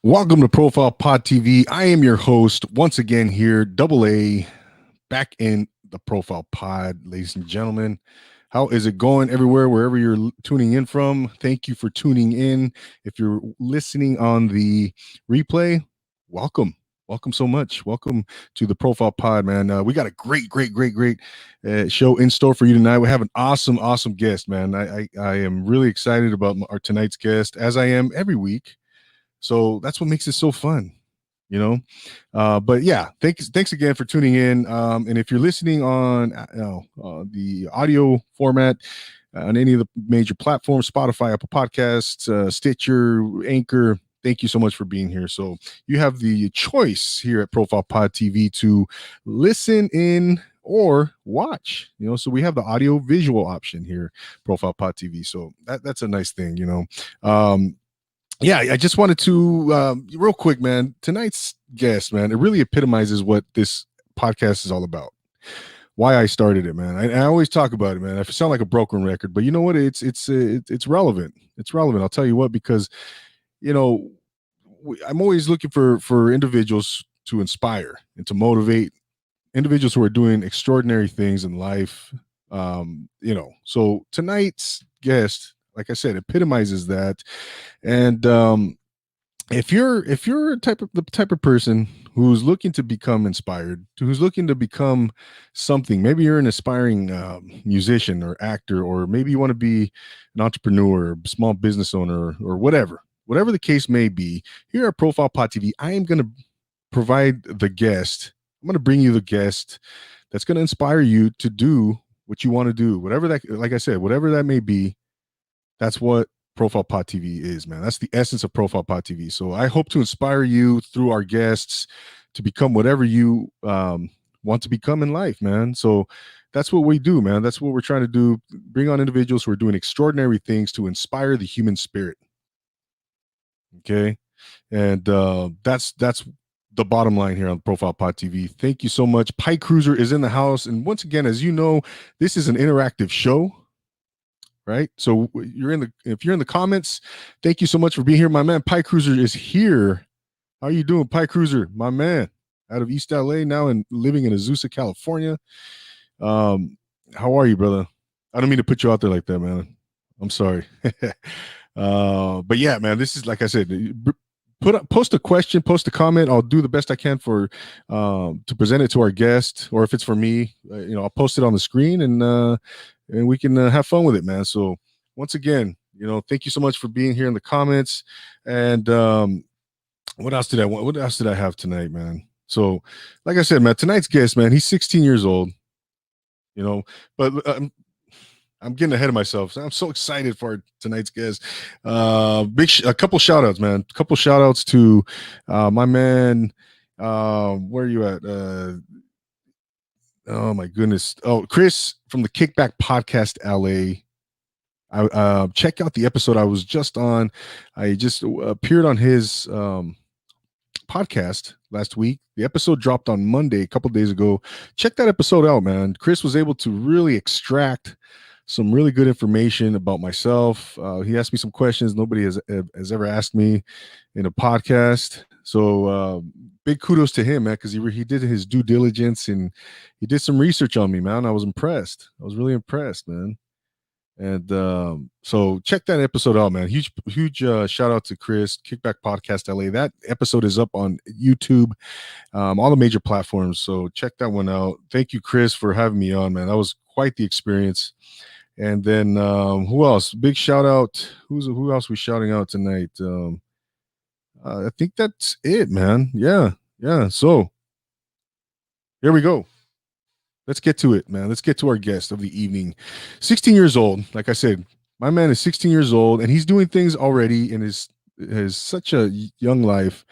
Welcome to Profile Pod TV. I am your host once again here, Double A, back in the Profile Pod, ladies and gentlemen. How is it going everywhere, wherever you're tuning in from? Thank you for tuning in. If you're listening on the replay, welcome. Welcome so much. Welcome to the Profile Pod, man. We got a great show in store for you tonight. We have an awesome guest, man. I am really excited about our tonight's guest, as I am every week. So that's what makes it so fun, you know. But yeah, thanks again for tuning in. And if you're listening on the audio format on any of the major platforms, Spotify, Apple Podcasts, Stitcher, Anchor, thank you so much for being here. So you have the choice here at Profile Pod TV to listen in or watch, so we have the audio visual option here, Profile Pod TV. So that's a nice thing, yeah, I just wanted to real quick, man. Tonight's guest, man, it really epitomizes what this podcast is all about. Why I started it, man. I always talk about it, man. I sound like a broken record, but you know what? It's relevant. It's relevant. I'll tell you what, because I'm always looking for individuals to inspire and to motivate, individuals who are doing extraordinary things in life. So tonight's guest, like I said, epitomizes that. And if you're the type of person who's looking to become inspired, who's looking to become something, maybe you're an aspiring musician or actor, or maybe you want to be an entrepreneur, small business owner, or whatever the case may be, here at Profile Pod TV, I am going to provide the guest. I'm going to bring you the guest that's going to inspire you to do what you want to do, whatever that, like I said, whatever that may be. That's what Profile Pod TV is, man. That's the essence of Profile Pod TV. So I hope to inspire you through our guests to become whatever you want to become in life, man. So that's what we do, man. That's what we're trying to do. Bring on individuals who are doing extraordinary things to inspire the human spirit. Okay. And that's the bottom line here on Profile Pod TV. Thank you so much. Pike Cruiser is in the house. And once again, as you know, this is an interactive show. Right. So if you're in the comments, thank you so much for being here. My man, Pike Cruiser is here. How are you doing, Pike Cruiser? My man, out of East LA now and living in Azusa, California. How are you, brother? I don't mean to put you out there like that, man. I'm sorry. But yeah, man, this is, like I said, post a question, post a comment. I'll do the best I can to present it to our guest, or if it's for me, I'll post it on the screen and we can have fun with it, man. So once again, thank you so much for being here in the comments. And what else did I want? What else did I have tonight, man? So like I said, man, tonight's guest, man, he's 16 years old, but I'm getting ahead of myself. I'm so excited for tonight's guest. A couple shout outs, man. A couple shout outs to my man. Where are you at? Oh my goodness. Oh, Chris from the Kickback Podcast LA. I check out the episode I was just on. I just appeared on his podcast last week. The episode dropped on Monday, a couple days ago. Check that episode out, man. Chris was able to really extract some really good information about myself. He asked me some questions nobody has ever asked me in a podcast. So big kudos to him, man, because he did his due diligence and he did some research on me, man. I was impressed. I was really impressed, man. And so check that episode out, man. Huge shout out to Chris, Kickback Podcast LA. That episode is up on YouTube, all the major platforms. So check that one out. Thank you, Chris, for having me on, man. That was quite the experience. And then who else? Big shout out. Who else we shouting out tonight? I think that's it, man. Yeah. So here we go. Let's get to it, man. Let's get to our guest of the evening. 16 years old. Like I said, my man is 16 years old, and he's doing things already in his such a young life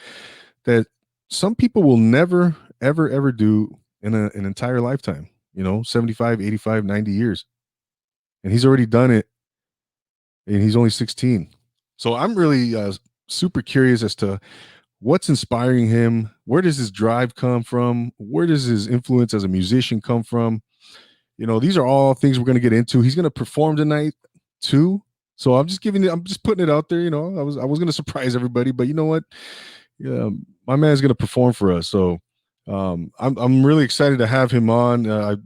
that some people will never, ever do in an entire lifetime. 75, 85, 90 years. And he's already done it, and he's only 16. So I'm really super curious as to what's inspiring him. Where does his drive come from? Where does his influence as a musician come from? These are all things we're going to get into. He's going to perform tonight too. So I'm just putting it out there. I was going to surprise everybody, but you know what? my man's gonna perform for us. So I'm really excited to have him on.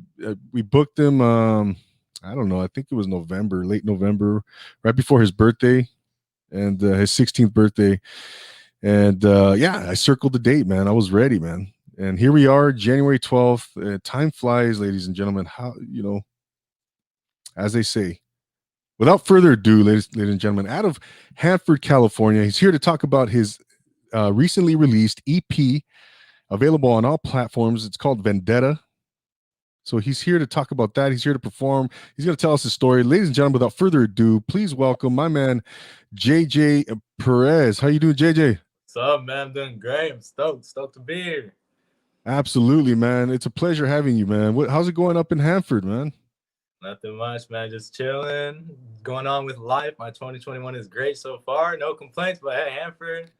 We booked him. I don't know. I think it was November, late November, right before his birthday and his 16th birthday. And yeah, I circled the date, man. I was ready, man. And here we are, January 12th. Time flies, ladies and gentlemen. How, as they say. Without further ado, ladies and gentlemen, out of Hanford, California, he's here to talk about his recently released EP, available on all platforms. It's called Vendetta. So he's here to talk about that. He's here to perform. He's going to tell us his story. Ladies and gentlemen, without further ado, please welcome my man, JJ Perez. How you doing, JJ? What's up, man? I'm doing great. I'm stoked to be here. Absolutely, man. It's a pleasure having you, man. How's it going up in Hanford, man? Nothing much, man. Just chilling, going on with life. My 2021 is great so far. No complaints, but hey, Hanford,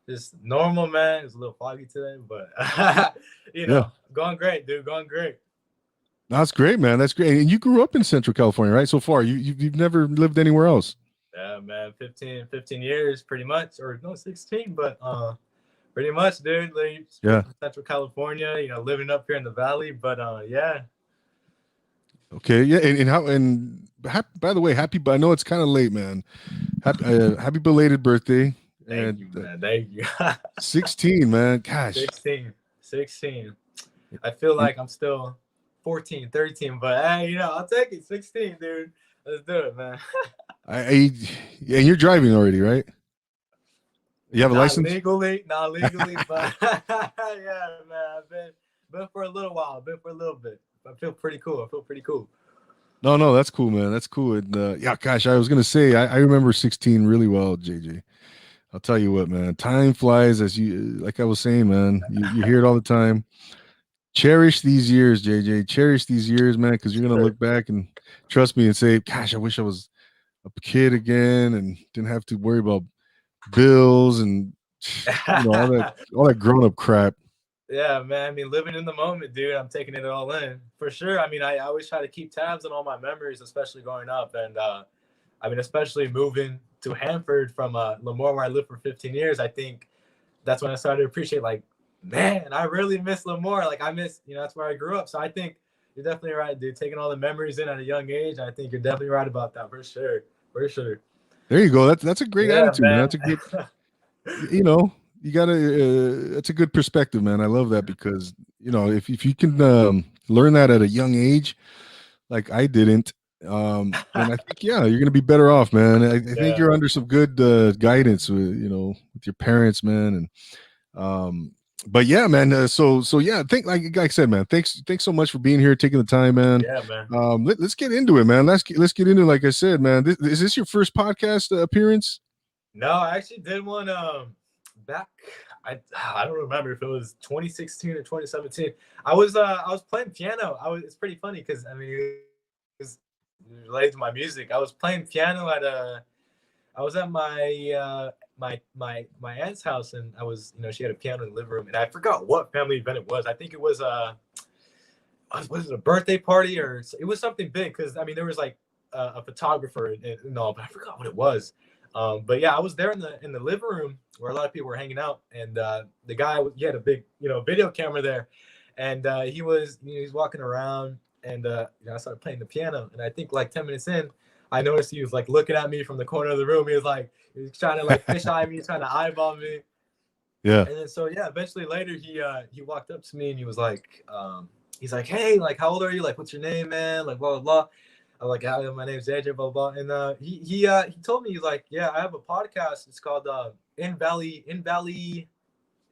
just normal, man. It's a little foggy today, but Yeah. going great, dude. Going great. That's great, man. That's great. And you grew up in Central California, right? So far, you've never lived anywhere else. Yeah, man. 15 years, pretty much, or no, 16, but pretty much, dude. Yeah. Central California, living up here in the valley, but yeah. Okay, yeah, by the way, I know it's kind of late, man. Happy belated birthday. Thank you, man. Thank you. 16, man. Gosh. 16. I feel like I'm still 14, 13, but hey, I'll take it. 16, dude. Let's do it, man. And you're driving already, right? You have a license? Not legally, but yeah, man. I've been for a little while, been for a little bit. I feel pretty cool. No, that's cool, man. That's cool. And yeah, gosh, I was gonna say I remember 16 really well, JJ. I'll tell you what, man. Time flies, like I was saying, man. You hear it all the time. Cherish these years, JJ. Cherish these years, man, because you're gonna look back and trust me and say, "Gosh, I wish I was a kid again and didn't have to worry about bills and all that grown up crap." Yeah, man. I mean, living in the moment, dude. I'm taking it all in for sure. I mean, I always try to keep tabs on all my memories, especially growing up, and especially moving to Hanford from Lemoore, where I lived for 15 years. I think that's when I started to appreciate, like, man, I really miss Lemoore. Like, I miss, that's where I grew up. So I think you're definitely right, dude. Taking all the memories in at a young age, I think you're definitely right about that, for sure. There you go. That's a great attitude, man. That's a good, you gotta. It's a good perspective, man. I love that because if you can learn that at a young age, like I didn't, then I think you're gonna be better off, man. I think you're under some good guidance with with your parents, man, and but yeah, man. So yeah, like I said, man. Thanks so much for being here, taking the time, man. Yeah, man. Let's get into it, man. Let's get into it. Like I said, man. Is this your first podcast appearance? No, I actually did one back. I don't remember if it was 2016 or 2017. I was playing piano. It's pretty funny because it's related to my music. I was playing piano I was at my my aunt's house, and I was she had a piano in the living room, and I forgot what family event it was. I think it was was it a birthday party, or it was something big, because there was like a photographer and all, but I forgot what it was. But yeah, I was there in the living room where a lot of people were hanging out, and the guy, he had a big video camera there, and he was walking around, and I started playing the piano, and I think like 10 minutes in, I noticed he was like looking at me from the corner of the room. He was trying to like fish eye me, trying to eyeball me. Yeah. And then so yeah, eventually later he walked up to me, and he was like, hey, like, how old are you? Like, what's your name, man? Like, blah blah blah. I'm like, hi, my name's JJ, blah blah. And he told me, he's like, yeah, I have a podcast. It's called In Valley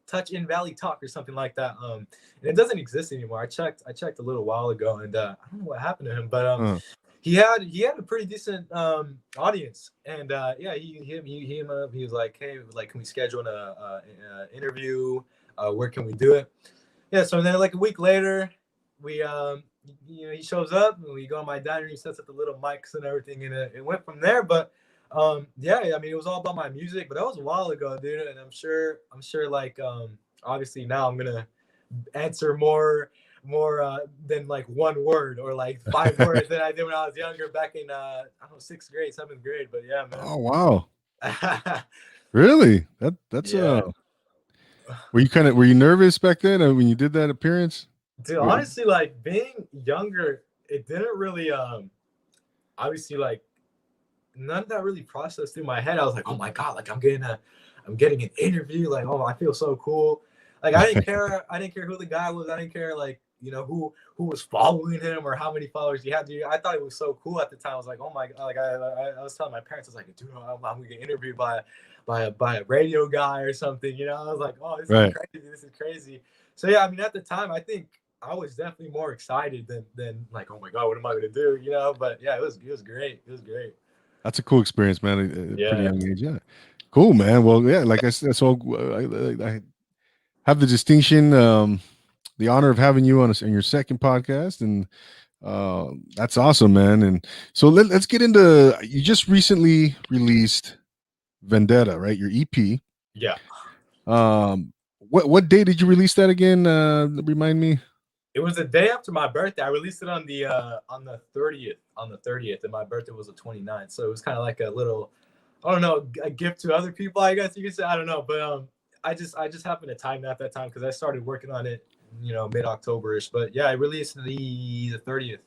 Touch in Valley Talk or something like that. And it doesn't exist anymore. I checked a little while ago, and I don't know what happened to him, but he had a pretty decent audience, and yeah, he was like, hey, like, can we schedule an interview? Where can we do it? Yeah, so then like a week later, we he shows up, and we go in my dining room. He sets up the little mics and everything, and it went from there. But yeah, it was all about my music, but that was a while ago, dude. And I'm sure like obviously now I'm gonna answer more than like one word or like 5 words than I did when I was younger, back in I don't know, 6th grade, 7th grade. But yeah, man. Oh wow. Really? That's yeah. Were you nervous back then when you did that appearance? Dude, honestly, like being younger, it didn't really obviously like none of that really processed through my head. I was like, oh my god, like I'm getting an interview. Like, oh, I feel so cool. Like I didn't care. I didn't care who the guy was. I didn't care like who was following him or how many followers he had. Dude, I thought it was so cool at the time. I was like, oh my god. Like I was telling my parents, I was like, dude, I'm gonna get interviewed by a radio guy or something. I was like, oh, this is Right. crazy. This is crazy. So yeah, I mean, at the time, I think I was definitely more excited than like, oh my god, what am I gonna do? But yeah, it was great. It was great. That's a cool experience, man. At a pretty Yeah. young age. Yeah. Cool, man. Well, yeah, like I said, so I have the distinction, the honor of having you on your second podcast, and that's awesome, man. And so let's get into. You just recently released Vendetta, right? Your EP. Yeah. What day did you release that again? Remind me. It was the day after my birthday. I released it on the 30th. On the 30th, and my birthday was the 29th. So it was kind of like a little, I don't know, a gift to other people, I guess you could say. I don't know, but I just happened to time that time because I started working on it, mid October-ish. But yeah, I released the 30th.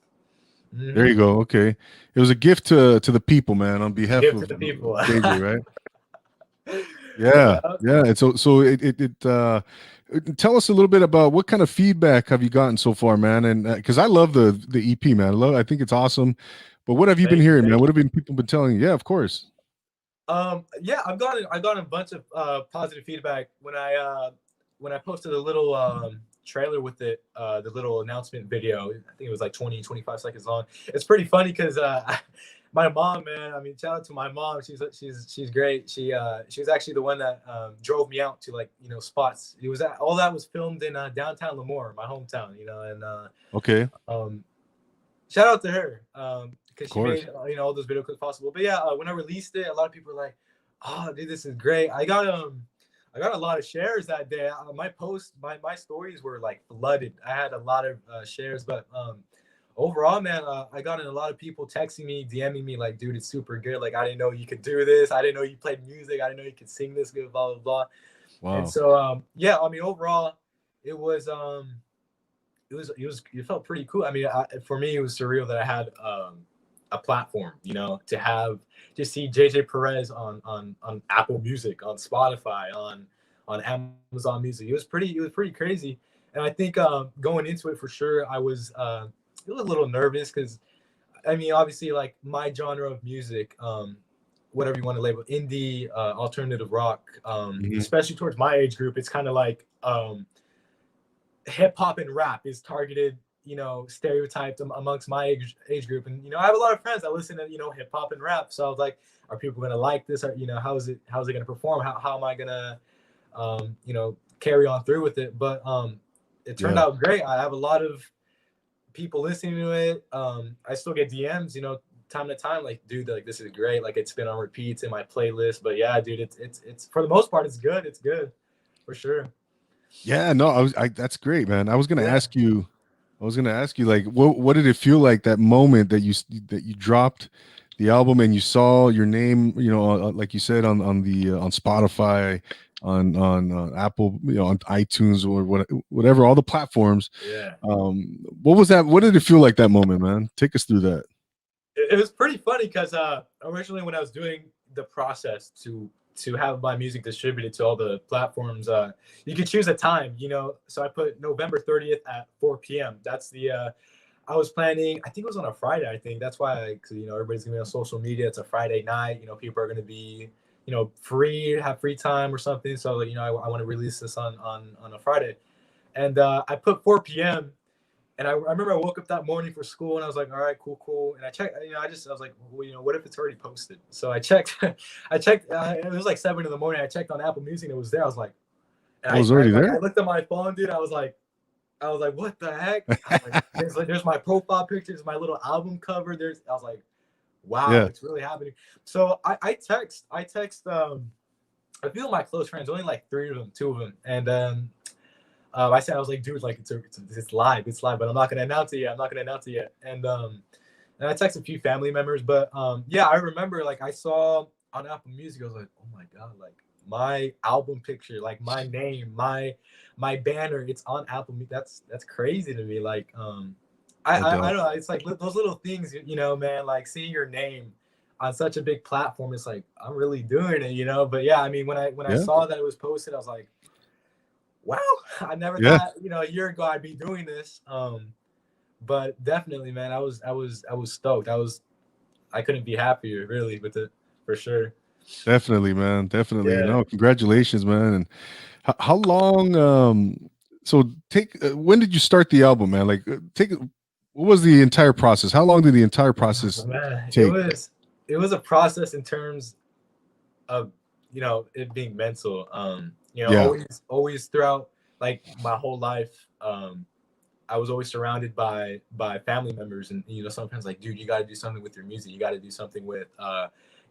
Mm-hmm. There you go. Okay, it was a gift to the people, man, on behalf Gift of to the people. JJ, right? Yeah, yeah. And so tell us a little bit about what kind of feedback have you gotten so far, man? And because I love the EP, man. I think it's awesome. But what have you been hearing, man? What have people been telling you? Yeah, of course. Yeah, I've gotten a bunch of positive feedback when I posted a little trailer with it, the little announcement video. I think it was like 25 seconds long. It's pretty funny because my mom, man. I mean, shout out to my mom. She's great. She was actually the one that drove me out to like spots. It was all that was filmed in downtown Lemoore, my hometown. And Okay. shout out to her because she course. made all those video clips possible. But yeah, when I released it, a lot of people were like, "Oh, dude, this is great." I got a lot of shares that day. My stories were like flooded. I had a lot of shares, but overall, man, I got in a lot of people texting me, DMing me like, "Dude, it's super good. Like, I didn't know you could do this. I didn't know you played music. I didn't know you could sing this good. Blah blah blah." Wow. And so yeah, I mean, overall, it was it felt pretty cool. I mean, for me, it was surreal that I had a platform, to have just see JJ Perez on Apple Music, on Spotify, on Amazon Music. It was pretty crazy. And I think going into it for sure, I was a little nervous because I mean, obviously, like my genre of music, whatever you want to label, indie, alternative rock, especially towards my age group, it's kind of like hip hop and rap is targeted, stereotyped amongst my age group. And, I have a lot of friends that listen to, hip hop and rap. So I was like, are people going to like this? Or, how's it going to perform? How am I going to, carry on through with it? But it turned out great. I have a lot of people listening to it. I still get DMs, time to time, like, dude, like, this is great. Like, it's been on repeats in my playlist. But yeah, dude, it's for the most part, it's good. It's good for sure. Yeah, no, that's great, man. I was gonna ask you, like, what did it feel like that moment that you dropped the album and you saw your name, like you said on the on Spotify, on Apple, on iTunes or whatever, all the platforms. Yeah. What was that? What did it feel like that moment, man? Take us through that. It was pretty funny because originally when I was doing the process to have my music distributed to all the platforms, you could choose a time, so I put November 30th at 4 p.m. That's the I was planning, I think it was on a Friday. I think that's why, cause, everybody's gonna be on social media. It's a Friday night, people are gonna be free, have free time or something. So I want to release this on a Friday, and I put 4 p.m. And I remember I woke up that morning for school and I was like, all right, cool. And I checked, I was like, well, what if it's already posted? So I checked, it was like 7 a.m. I checked on Apple Music and it was there. I was like, it was already there. I looked at my phone, dude. I was like, what the heck? I was like, there's my profile pictures, my little album cover. I was like, wow, it's really happening. So I text a few of my close friends, only like 2 of them. And I said, I was like, dude, like it's live, but I'm not gonna announce it yet. And I texted a few family members, but yeah, I remember like I saw on Apple Music, I was like, oh my god, like my album picture, like my name, my banner, it's on Apple Music. That's crazy to me. Like No I doubt. don't know. It's like those little things, man. Like seeing your name on such a big platform, it's like I'm really doing it, you know. But yeah, I mean, when I Yeah. saw that it was posted, I was like, wow, I never Yeah. thought, a year ago I'd be doing this. But definitely, man, I was stoked. I couldn't be happier, really, with it, for sure. Definitely, man. Definitely. Yeah. No, congratulations, man. And how long so take when did you start the album, man? Like take what was the entire process? How long did the entire Oh, process man, it take? was it was a process in terms of it being mental. Yeah. Always throughout like my whole life. I was always surrounded by family members, and sometimes like, dude, you got to do something with your music. You got to do something with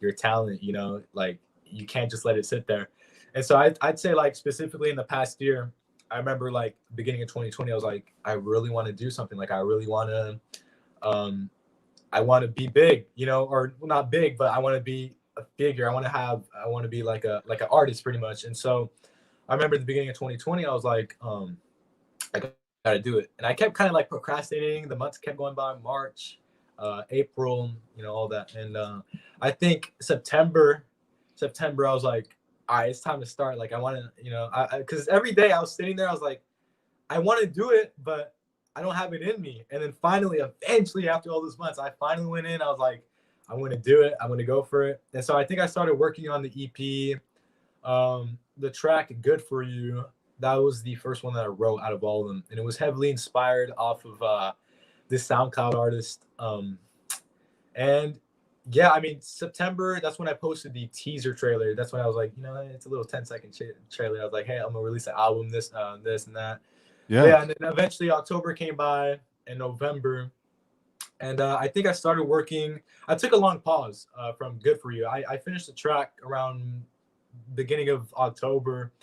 your talent. Like you can't just let it sit there. And so I'd say like specifically in the past year, I remember like beginning of 2020, I was like, I really want to do something. Like I really want to, um, I want to be big, or well, not big, but I want to be a figure. I want to be like an artist pretty much. And so I remember at the beginning of 2020, I was like, I got to do it. And I kept kind of like procrastinating. The months kept going by. March, April, all that. And I think September, I was like, all right, it's time to start. Like I want to, because every day I was sitting there, I was like, I want to do it, but I don't have it in me. And then finally, eventually, after all those months, I finally went in. I was like, I'm going to do it. I'm going to go for it. And so I think I started working on the EP. The track "Good for You," that was the first one that I wrote out of all of them, and it was heavily inspired off of this SoundCloud artist. And yeah, I mean September. That's when I posted the teaser trailer. That's when I was like, it's a little 10-second trailer. I was like, hey, I'm gonna release an album, this and that. But Yeah. yeah, and then eventually October came by and November, and I think I started working. I took a long pause from "Good for You." I finished the track around beginning of October.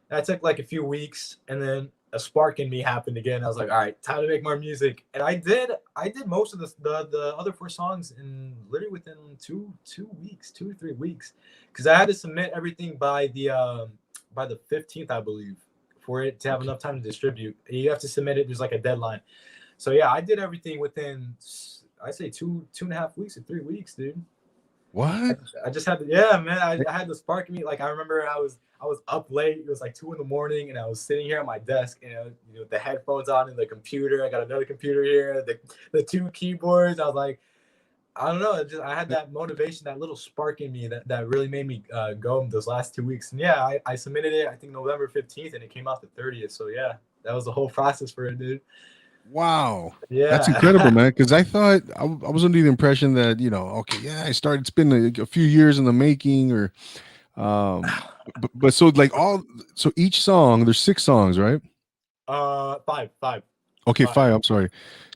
That took like a few weeks, and then a spark in me happened again. I was like, all right, time to make more music. And I did most of the other four songs in literally within 2 weeks, 2 or 3 weeks, because I had to submit everything by the 15th, I believe, for it to have Okay. enough time to distribute. You have to submit it. There's like a deadline. So yeah, I did everything within, I say, 2.5 weeks or 3 weeks, dude. I, What? I just had to, yeah, man. I had the spark in me. Like I remember I was up late. It was like 2 in the morning, and I was sitting here at my desk, and with the headphones on and the computer. I got another computer here, the two keyboards. I was like, I don't know. I had that motivation, that little spark in me that really made me go those last 2 weeks. And yeah, I submitted it. I think November 15th, and it came out the 30th. So yeah, that was the whole process for it, dude. Wow. That's incredible, Yeah. man. Because I thought I was under the impression that, okay, yeah, I started. It's been a few years in the making, or but so like so each song, there's 6 songs, right? Five, Okay, five. 5. I'm sorry.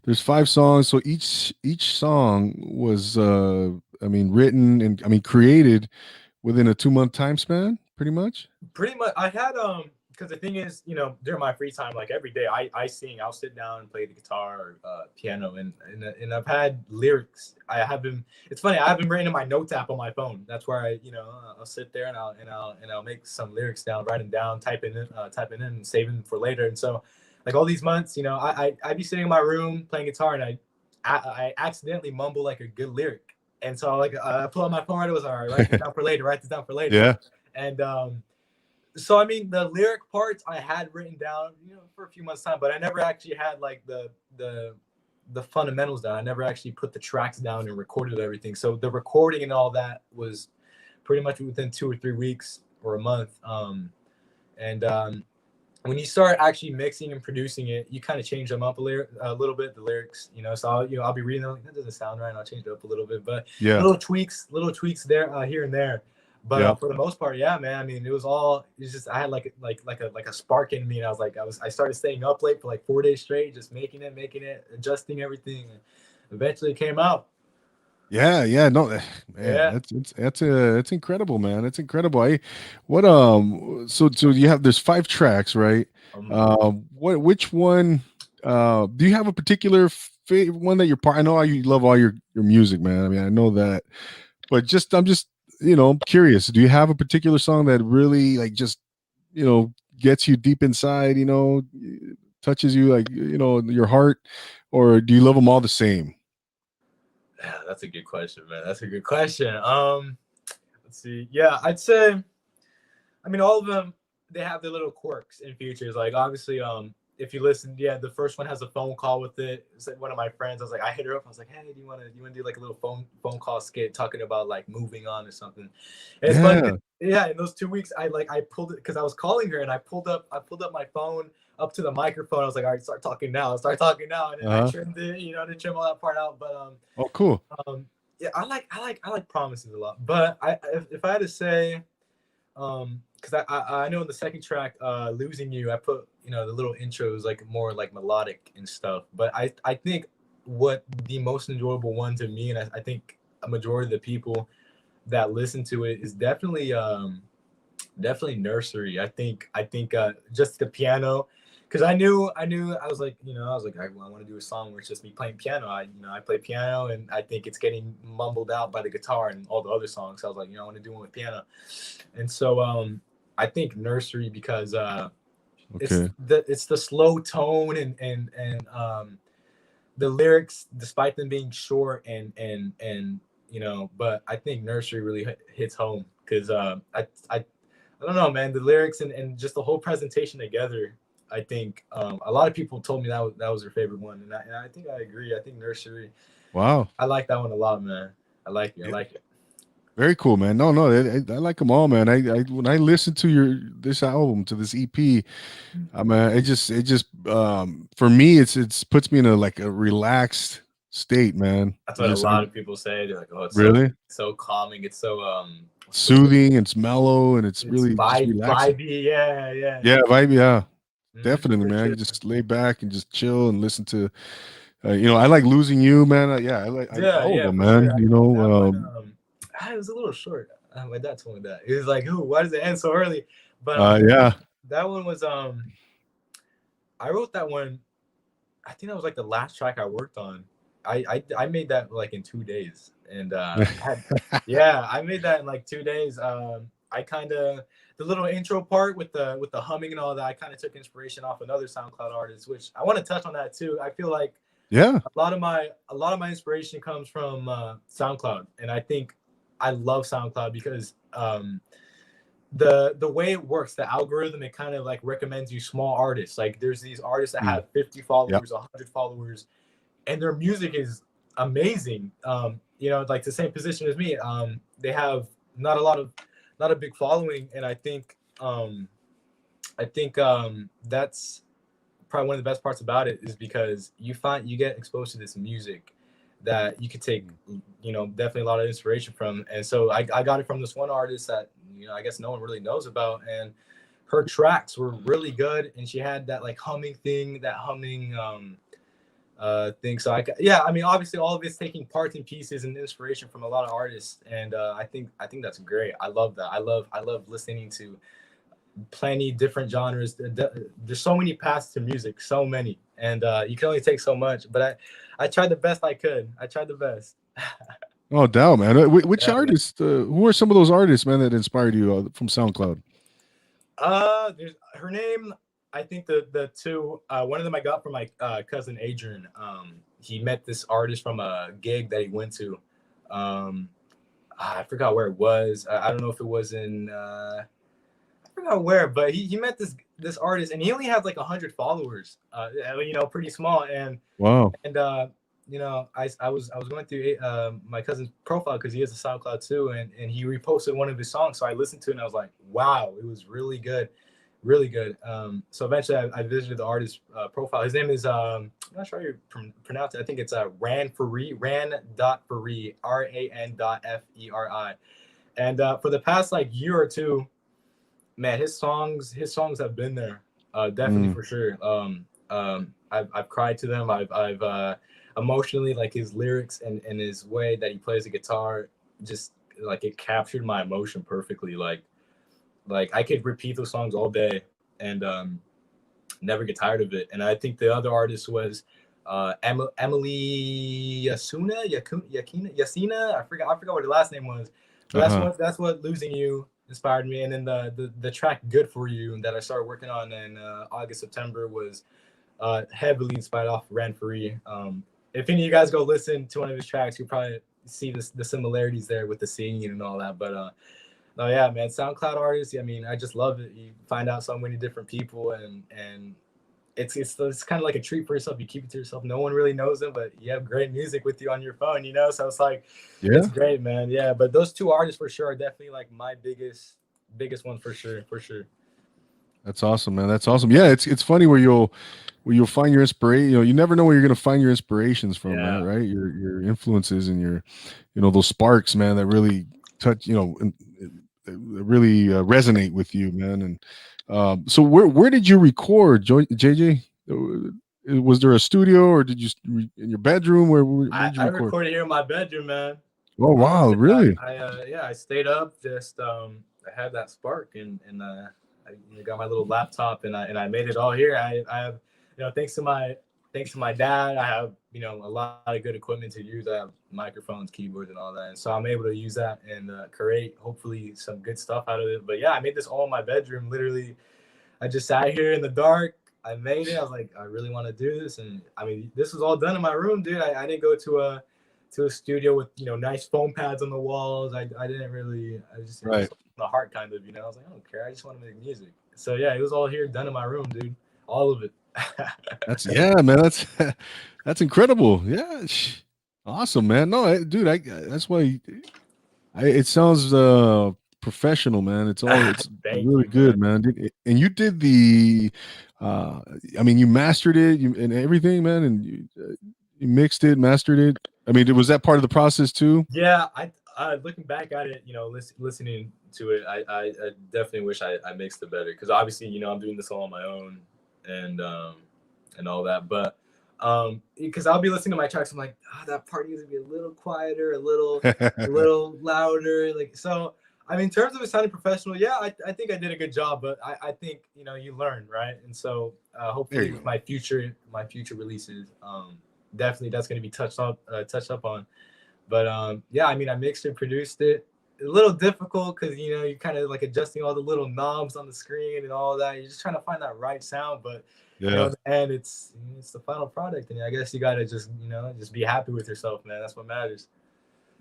There's 5 songs. So each song was I mean written and I mean created within a 2-month time span, pretty much. Pretty much. I had because the thing is, during my free time, like every day, I sing. I'll sit down and play the guitar or piano, and I've had lyrics. I have been. It's funny. I have been writing in my notes app on my phone. That's where I'll sit there and I'll make some lyrics down, write them down, typing in, and saving for later. And so, like all these months, I'd be sitting in my room playing guitar, and I accidentally mumble like a good lyric. And so like I pull out my phone. It was all right. Write this down for later. Write this down for later. Yeah. And so I mean the lyric parts I had written down, for a few months time, but I never actually had like the fundamentals down. I never actually put the tracks down and recorded everything. So the recording and all that was pretty much within 2 or 3 weeks or a month. And when you start actually mixing and producing it, you kind of change them up a little bit, the lyrics, So I'll be reading them, like, that doesn't sound right, and I'll change it up a little bit, but Yeah. little tweaks there, here and there. But Yeah. for the most part, yeah, man. I mean, it's just I had like a spark in me, and I started staying up late for like 4 days straight, just making it, adjusting everything, and eventually it came out. Yeah, yeah, no, man, Yeah. that's incredible, man. That's incredible. What so you have there's 5 tracks, right? Um, Which one do you have a particular favorite one that you're part? I know you love all your music, man. I mean, I know that, but I'm just I'm curious. Do you have a particular song that really like just gets you deep inside? Touches you like your heart, or do you love them all the same? Yeah, that's a good question, man. That's a good question. Let's see. Yeah, I'd say. I mean, all of them, they have their little quirks and features. Like obviously, if you listen, yeah, the first one has a phone call with it. It's like one of my friends. I was like, I hit her up. I was like, hey, do you want to do like a little phone call skit talking about like moving on or something? And it's funny. Yeah. Yeah, in those 2 weeks, I pulled it because I was calling her and I pulled up my phone up to the microphone. I was like, all right, start talking now, and then I Uh-huh. trimmed it, to trim all that part out. But Oh, cool. yeah, I like promises a lot. But if I had to say because I know in the second track, losing you, I put the little intros like more like melodic and stuff, but I think what the most enjoyable one to me, and I think a majority of the people that listen to it, is definitely nursery. I think just the piano, because I was like, I want to do a song where it's just me playing piano. I play piano, and I think it's getting mumbled out by the guitar and all the other songs. So I was like, I want to do one with piano. And so I think nursery, because Okay. it's the slow tone, and the lyrics, despite them being short, and but I think nursery really hits home, because I don't know, man. The lyrics and just the whole presentation together. I think a lot of people told me that was their favorite one, and I think I agree. I think nursery. Wow. I like that one a lot, man. I like it. I Yeah. like it. Very cool, man. No, no, I like them all, man. I when I listen to this album, to this EP, I mean, for me, it's puts me in a like a relaxed state, man. That's It's what a just lot of people say. They're like, "Oh, it's really so calming. It's so what's the word? soothing. It's mellow, and it's It's really just relaxing. vibey. Yeah, yeah, Yeah, vibe. Yeah, definitely, for man. sure. You just lay back and just chill and listen to. I like losing you, man. Yeah, I like Yeah, all of yeah, them, for sure. man. That one, it was a little short. My dad told me that. He was like, "Ooh, why does it end so early?" But Yeah, that one was I wrote that one. I think that was like the last track I worked on. I made that like in 2 days, and yeah, I made that in like 2 days. I kind of, the little intro part with the humming and all that, I kind of took inspiration off another SoundCloud artist, which I want to touch on that too. I feel like yeah. a lot of my inspiration comes from SoundCloud, and I think I love SoundCloud because the way it works, the algorithm, it kind of like recommends you small artists. Like there's these artists that Mm, have 50 yep. followers, 100 followers, and their music is amazing. Like the same position as me. They have not a big following, and I think that's probably one of the best parts about it, is because you get exposed to this music that you could take, definitely a lot of inspiration from. And so I got it from this one artist that I guess no one really knows about, and her tracks were really good, and she had that like humming thing, that humming thing. So yeah, I mean, obviously all of it's taking parts and pieces and inspiration from a lot of artists, and I think that's great. I love that. I love listening to plenty different genres. There's so many paths to music, so many, and you can only take so much. But I tried the best I could. I tried the best. Oh, doubt, man. Which Yeah, man. artists? Who are some of those artists, man, that inspired you from SoundCloud? There's her name. I think the two. One of them I got from my cousin Adrian. He met this artist from a gig that he went to. Um, I forgot where it was. I don't know if it was in. I forgot where, but he met this artist, and he only has like 100 followers. Pretty small, and Wow. and I was going through my cousin's profile because he has a SoundCloud too, and he reposted one of his songs. So I listened to it and I was like, wow, it was really good, really good. So eventually I visited the artist's profile. His name is I'm not sure how you pronounce it. I think it's Ran.Feri, RAN.FERI. And for the past like year or two, man, his songs have been there, definitely, Mm. for sure. I've cried to them. I've emotionally, like his lyrics and his way that he plays the guitar, just like it captured my emotion perfectly. Like I could repeat those songs all day, and never get tired of it. And I think the other artist was Emily Yasina. I forgot what her last name was, Uh-huh. That's what losing you inspired me, and then the track "Good for You" that I started working on in August September was heavily inspired off Ran Free. If any of you guys go listen to one of his tracks, you'll probably see the similarities there with the singing and all that. But no, yeah, man, SoundCloud artists. I mean, I just love it. You find out so many different people, and it's kind of like a treat for yourself. You keep it to yourself. No one really knows them, but you have great music with you on your phone, you know. So it's like, it's Yeah. great, man. Yeah, but those two artists for sure are definitely like my biggest one for sure, for sure. That's awesome, man. That's awesome. Yeah, it's funny where you'll find your inspiration. You know, you never know where you're gonna find your inspirations from, man, Yeah, right? Your influences and your, you know, those sparks, man, that really touch, you know, that really resonate with you, man. And so where did you record, JJ? Was there a studio or did you in your bedroom? Where did you I record? recorded here in my bedroom, man. Oh wow, Honestly, really? yeah, I stayed up, just I had that spark, and I got my little laptop, and I made it all here. I have, you know, thanks to my dad, I have, you know, a lot of good equipment to use. I have microphones, keyboards, and all that, and so I'm able to use that and create hopefully some good stuff out of it. But yeah, I made this all in my bedroom. Literally, I just sat here in the dark. I made it. I was like, I really want to do this, and I mean, this was all done in my room, dude. I didn't go to a studio with, you know, nice foam pads on the walls. I didn't really. I just, it was Right. on the heart kind of, you know. I was like, I don't care. I just want to make music. So yeah, it was all here done in my room, dude. All of it. That's yeah, man. That's that's incredible. Yeah. Awesome, man. No, dude, that's why it sounds professional, man. It's Thank really you, man. good, man. And you did the uh I mean, you mastered it and everything, man, and you mixed it, mastered it. I mean, was that part of the process too? Yeah, looking back at it, you know, listening to it, I definitely wish I mixed it better, because obviously, you know, I'm doing this all on my own, and and all that. But because I'll be listening to my tracks, I'm like, oh, that part needs to be a little quieter, a little louder, like so. I mean, in terms of it sounding professional, yeah, I think I did a good job, but I think, you know, you learn, right? And so There hopefully you with go. my future releases, definitely that's going to be touched up on. But yeah, I mean, I mixed and produced it. A little difficult because, you know, you're kind of like adjusting all the little knobs on the screen and all that. You're just trying to find that right sound, but you know, Yeah. in the end, it's the final product, and I guess you gotta just, you know, just be happy with yourself, man. That's what matters.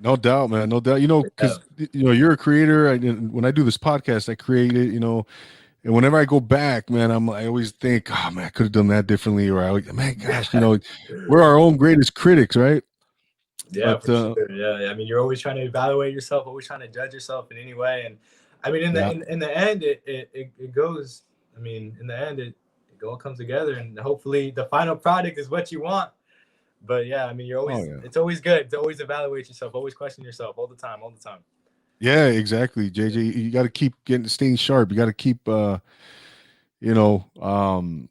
No doubt, man. No doubt. You know, Yeah, because you know you're a creator. When I do this podcast, I create it. You know, and whenever I go back, man, I always think, oh man, I could have done that differently, or man, gosh, you know, we're our own greatest critics, right? yeah, But for sure. Yeah, I mean, you're always trying to evaluate yourself, always trying to judge yourself in any way, and I mean, yeah, in the end, it goes. I mean, in the end, it all comes together, and hopefully, the final product is what you want. But yeah, I mean, oh yeah, it's always good to always evaluate yourself, always question yourself all the time, all the time. yeah, exactly, JJ. You got to keep staying sharp. You got to keep, you know,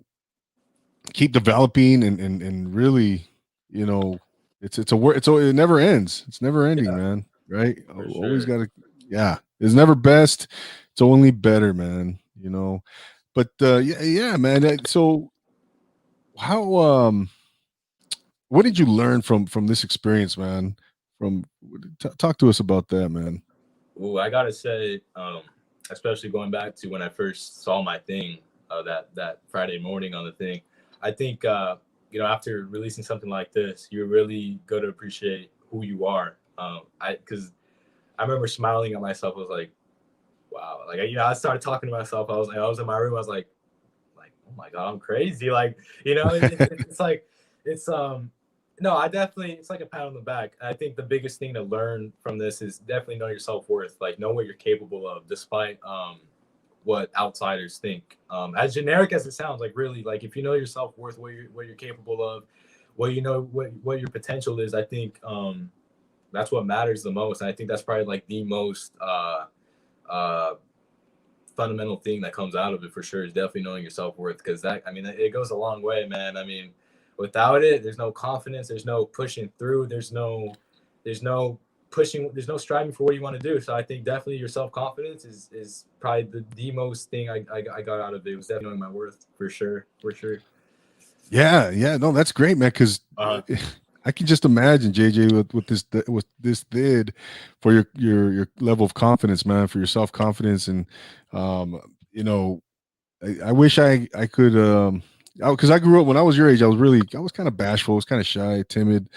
keep developing and really, you know, it's a work. It never ends. It's never ending, Yeah, man. Right? for Always sure. got to. Yeah, it's never best. It's only better, man. You know. But yeah, yeah, man. So how what did you learn from this experience, man? From talk to us about that, man. Ooh, I gotta say, especially going back to when I first saw my thing, that Friday morning on the thing, I think you know, after releasing something like this, you really go to appreciate who you are. I because I remember smiling at myself. I was wow, like, you know, I started talking to myself. I was in my room. I was like, oh my god, I'm crazy. Like, you know, it's like it's no, I definitely, it's like a pat on the back. I think the biggest thing to learn from this is definitely know your self worth. Like, know what you're capable of, despite what outsiders think. As generic as it sounds, like, really, like, if you know your self worth, what you're capable of, what you know, what your potential is, I think that's what matters the most. And I think that's probably like the most uh fundamental thing that comes out of it for sure, is definitely knowing your self-worth, because that, I mean, it goes a long way, man. I mean, without it, there's no confidence, there's no pushing through, there's no pushing, there's no striving for what you want to do. So I think definitely your self-confidence is probably the most thing I got out of it, was definitely knowing my worth, for sure, for sure. Yeah, yeah, no, that's great, man. Because Uh-huh. I can just imagine JJ with this did for your level of confidence, man, for your self confidence, and um, you know, I wish I could because I grew up when I was your age. I was kind of bashful, I was kind of shy, timid,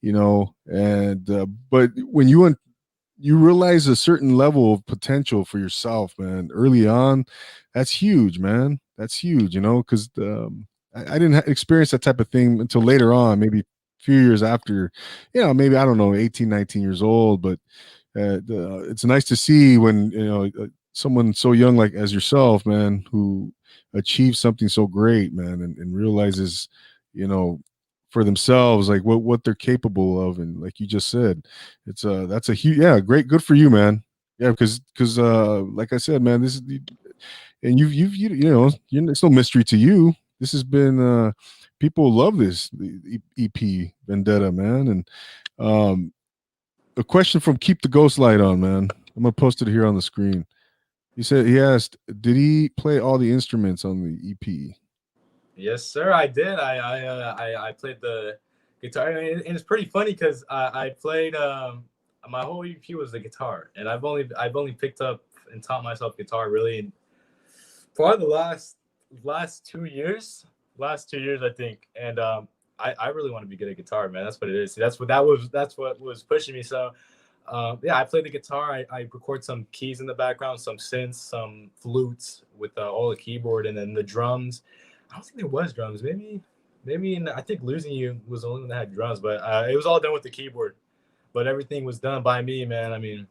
and but when you realize a certain level of potential for yourself, man, early on, that's huge, man. That's huge, because I didn't experience that type of thing until later on, maybe a few years after, maybe I don't know, 18, 19 years old. But it's nice to see when someone so young like as yourself, man, who achieves something so great, man, and realizes, you know, for themselves like what they're capable of, and like you just said, it's that's a huge, yeah, great, good for you, man. Yeah, because like I said, man, this is and it's no mystery to you. This has been people love this the EP Vendetta, man, and um a question from Keep the Ghost Light On, man. I'm gonna post it here on the screen. He asked, did he play all the instruments on the EP? Yes, sir. I did. I played the guitar, and it's pretty funny because I played my whole EP was the guitar, and I've only picked up and taught myself guitar really in probably the last 2 years, last 2 years I think, and I really want to be good at guitar, man. That's what it is. That's what was pushing me. So yeah, I play the guitar. I record some keys in the background, some synths, some flutes with all the keyboard, and then the drums. I don't think there was drums. I think Losing You was the only one that had drums, but it was all done with the keyboard. But everything was done by me, man. I mean,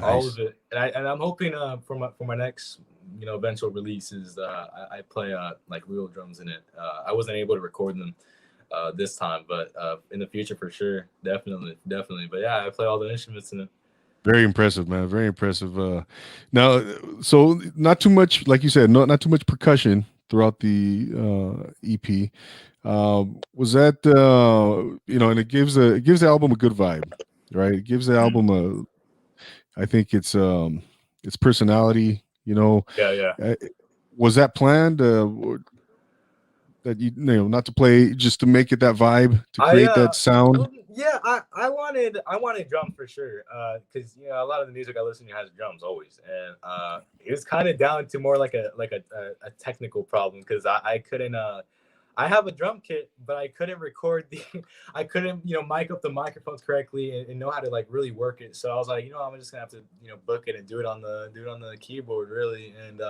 all Nice. of it. And I'm hoping for my next eventual releases, I play like real drums in it. I wasn't able to record them this time, but in the future for sure, definitely. But yeah, I play all the instruments in it. Very impressive, man. Very impressive. Now, so not too much, like you said, not too much percussion throughout the EP. Was that and it gives the album a good vibe, right? It gives the Mm. album I think its personality. Yeah, yeah. Uh, was that planned? Or that not to play, just to make it that vibe, to I create that sound? yeah, I wanted drums for sure. Because a lot of the music I listen to has drums always, and it was kind of down to more like a technical problem because I couldn't I have a drum kit, but I couldn't record the I couldn't mic up the microphones correctly and know how to like really work it. So I was like, I'm just gonna have to book it and do it on the keyboard really. And